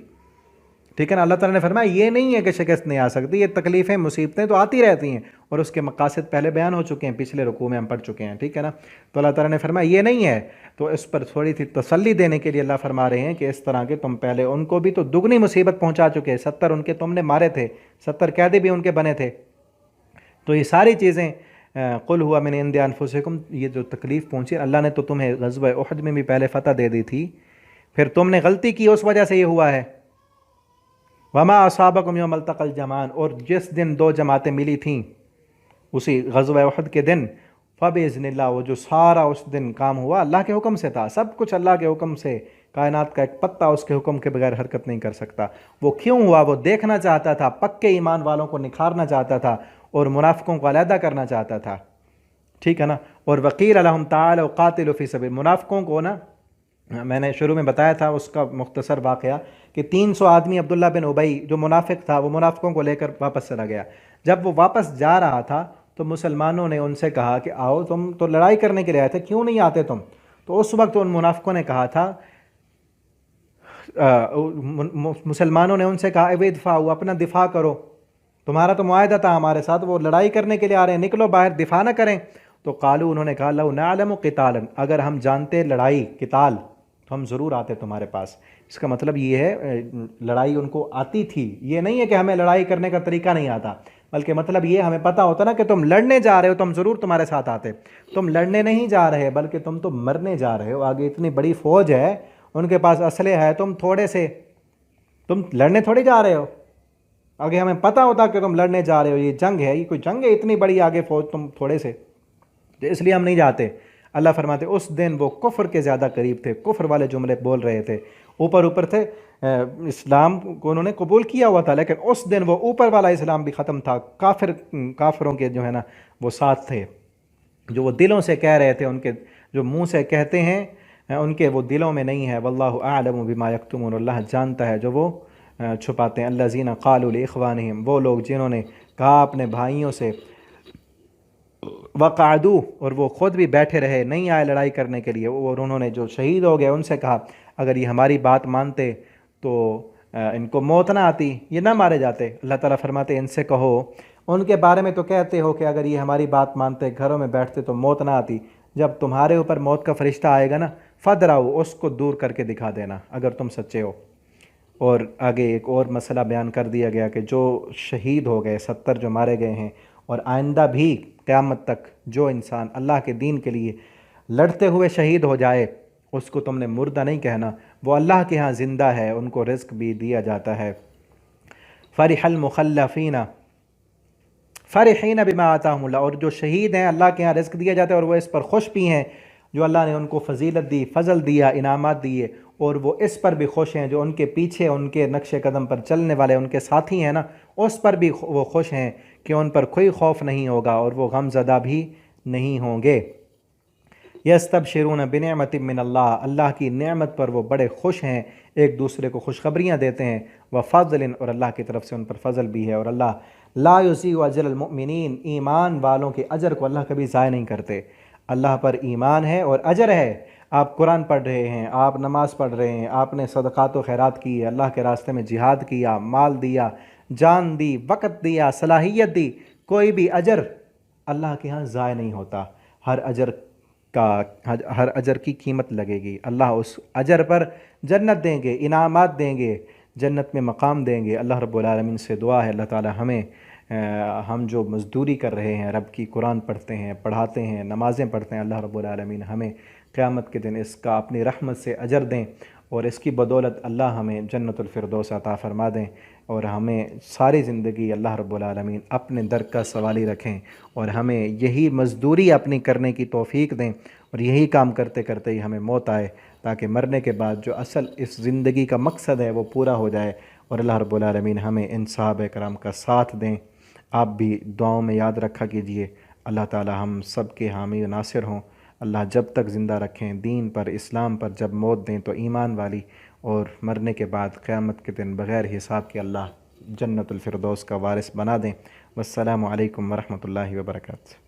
ٹھیک ہے نا۔ اللہ تعالیٰ نے فرمایا یہ نہیں ہے کہ شکست نہیں آ سکتی، یہ تکلیفیں مصیبتیں تو آتی رہتی ہیں، اور اس کے مقاصد پہلے بیان ہو چکے ہیں، پچھلے رکوع میں ہم پڑھ چکے ہیں، ٹھیک ہے نا۔ تو اللہ تعالیٰ نے فرمایا یہ نہیں ہے، تو اس پر تھوڑی سی تسلی دینے کے لیے اللہ فرما رہے ہیں کہ اس طرح کے تم پہلے ان کو بھی تو دگنی مصیبت پہنچا چکے، 70 ان کے تم نے مارے تھے، 70 قیدی بھی ان کے بنے تھے۔ تو یہ ساری چیزیں قل ہوا من عند انفسکم، یہ جو تکلیف پہنچی، اللہ نے تو تمہیں غزوہ احد میں بھی پہلے فتح دے دی تھی، پھر تم نے غلطی کی، اس وجہ سے یہ ہوا ہے۔ وما اصابکم یوم التقى الجمعان، اور جس دن دو جماعتیں ملی تھیں اسی غزوہ احد کے دن، فباذن اللہ، وہ جو سارا اس دن کام ہوا اللہ کے حکم سے تھا، سب کچھ اللہ کے حکم سے کائنات کا ایک پتا اس کے حکم کے بغیر حرکت نہیں کر سکتا۔ وہ کیوں ہوا؟ وہ دیکھنا چاہتا تھا، پکے ایمان والوں کو نکھارنا چاہتا تھا اور منافقوں کو علیحدہ کرنا چاہتا تھا، ٹھیک ہے نا۔ اور وقیل لہم تعالوا قاتلوا فی سبیل، منافقوں کو نا میں نے شروع میں بتایا تھا اس کا مختصر واقعہ کہ 300 آدمی عبداللہ بن ابی جو منافق تھا وہ منافقوں کو لے کر واپس چلا گیا۔ جب وہ واپس جا رہا تھا تو مسلمانوں نے ان سے کہا کہ آؤ، تم تو لڑائی کرنے کے لیے آئے تھے، کیوں نہیں آتے تم؟ تو اس وقت ان منافقوں نے کہا تھا، مسلمانوں نے ان سے کہا ادفعوا، اپنا دفاع کرو، تمہارا تو معاہدہ تھا ہمارے ساتھ، وہ لڑائی کرنے کے لیے آ رہے ہیں، نکلو باہر، دفاع نہ کریں۔ تو قالوا، انہوں نے کہا لو نعلم قتالا، اگر ہم جانتے لڑائی قتال تو ہم ضرور آتے تمہارے پاس۔ اس کا مطلب یہ ہے لڑائی ان کو آتی تھی، یہ نہیں ہے کہ ہمیں لڑائی کرنے کا طریقہ نہیں آتا، بلکہ مطلب یہ ہمیں پتہ ہوتا نا کہ تم لڑنے جا رہے ہو تو ہم ضرور تمہارے ساتھ آتے۔ تم لڑنے نہیں جا رہے بلکہ تم تو مرنے جا رہے ہو، آگے اتنی بڑی فوج ہے، ان کے پاس اسلحے ہے، تم لڑنے تھوڑی جا رہے ہو۔ آگے ہمیں پتہ ہوتا کہ تم لڑنے جا رہے ہو، یہ جنگ ہے، یہ کوئی جنگ ہے اتنی بڑی، آگے فوج تم تھوڑے سے، تو اس لیے ہم نہیں جاتے۔ اللہ فرماتے اس دن وہ کفر کے زیادہ قریب تھے، کفر والے جملے بول رہے تھے، اوپر تھے، اسلام کو انہوں نے قبول کیا ہوا تھا، لیکن اس دن وہ اوپر والا اسلام بھی ختم تھا، کافروں کے جو ہے نا وہ ساتھ تھے، جو وہ دلوں سے کہہ رہے تھے، ان کے جو منہ سے کہتے ہیں ان کے وہ دلوں میں نہیں ہے۔ واللہ اعلم بما یکتمون، اللہ جانتا ہے جو وہ چھپاتے ہیں۔ الذین قالوا لاخوانہم، وہ لوگ جنہوں نے کہا اپنے بھائیوں سے، وقعدوا، اور وہ خود بھی بیٹھے رہے، نہیں آئے لڑائی کرنے کے لیے، اور انہوں نے جو شہید ہو گئے ان سے کہا اگر یہ ہماری بات مانتے تو ان کو موت نہ آتی، یہ نہ مارے جاتے۔ اللہ تعالیٰ فرماتے ان سے کہو، ان کے بارے میں تو کہتے ہو کہ اگر یہ ہماری بات مانتے، گھروں میں بیٹھتے تو موت نہ آتی، جب تمہارے اوپر موت کا فرشتہ آئے گا نا فدرؤ، اس کو دور کر کے دکھا دینا اگر تم سچے ہو۔ اور آگے ایک اور مسئلہ بیان کر دیا گیا کہ جو شہید ہو گئے، 70 جو مارے گئے ہیں، اور آئندہ بھی قیامت تک جو انسان اللہ کے دین کے لیے لڑتے ہوئے شہید ہو جائے اس کو تم نے مردہ نہیں کہنا، وہ اللہ کے ہاں زندہ ہے، ان کو رزق بھی دیا جاتا ہے۔ فرح المخلفین فرحین بما آتاہم اللہ، اور جو شہید ہیں اللہ کے ہاں رزق دیا جاتا ہے اور وہ اس پر خوش بھی ہیں جو اللہ نے ان کو فضیلت دی، فضل دیا، انعامات دیے، اور وہ اس پر بھی خوش ہیں جو ان کے پیچھے ان کے نقش قدم پر چلنے والے ان کے ساتھی ہیں نا، اس پر بھی وہ خوش ہیں کہ ان پر کوئی خوف نہیں ہوگا اور وہ غم زدہ بھی نہیں ہوں گے۔ یستبشرون بنعمت من اللہ، اللہ کی نعمت پر وہ بڑے خوش ہیں، ایک دوسرے کو خوشخبریاں دیتے ہیں، وفضل، اور اللہ کی طرف سے ان پر فضل بھی ہے، اور اللہ لا یضیع اجر المؤمنین، ایمان والوں کے اجر کو اللہ کبھی ضائع نہیں کرتے۔ اللہ پر ایمان ہے اور اجر ہے، آپ قرآن پڑھ رہے ہیں، آپ نماز پڑھ رہے ہیں، آپ نے صدقات و خیرات کی ہے، اللہ کے راستے میں جہاد کیا، مال دیا، جان دی، وقت دیا، صلاحیت دی، کوئی بھی اجر اللہ کے ہاں ضائع نہیں ہوتا، ہر اجر کی قیمت لگے گی، اللہ اس اجر پر جنت دیں گے، انعامات دیں گے، جنت میں مقام دیں گے۔ اللہ رب العالمین سے دعا ہے اللہ تعالی ہمیں ہم جو مزدوری کر رہے ہیں، رب کی قرآن پڑھتے ہیں، پڑھاتے ہیں، نمازیں پڑھتے ہیں، اللہ رب العالمین ہمیں قیامت کے دن اس کا اپنی رحمت سے اجر دیں، اور اس کی بدولت اللہ ہمیں جنت الفردوس عطا فرما دیں، اور ہمیں ساری زندگی اللہ رب العالمین اپنے در کا سوالی رکھیں، اور ہمیں یہی مزدوری اپنی کرنے کی توفیق دیں، اور یہی کام کرتے کرتے ہی ہمیں موت آئے، تاکہ مرنے کے بعد جو اصل اس زندگی کا مقصد ہے وہ پورا ہو جائے، اور اللہ رب العالمین ہمیں ان صحابہ کرام کا ساتھ دیں۔ آپ بھی دعاؤں میں یاد رکھا کیجئے، اللہ تعالی ہم سب کے حامی و ناصر ہوں، اللہ جب تک زندہ رکھیں دین پر، اسلام پر، جب موت دیں تو ایمان والی، اور مرنے کے بعد قیامت کے دن بغیر حساب کے اللہ جنت الفردوس کا وارث بنا دیں۔ والسلام علیکم ورحمۃ اللہ وبرکاتہ۔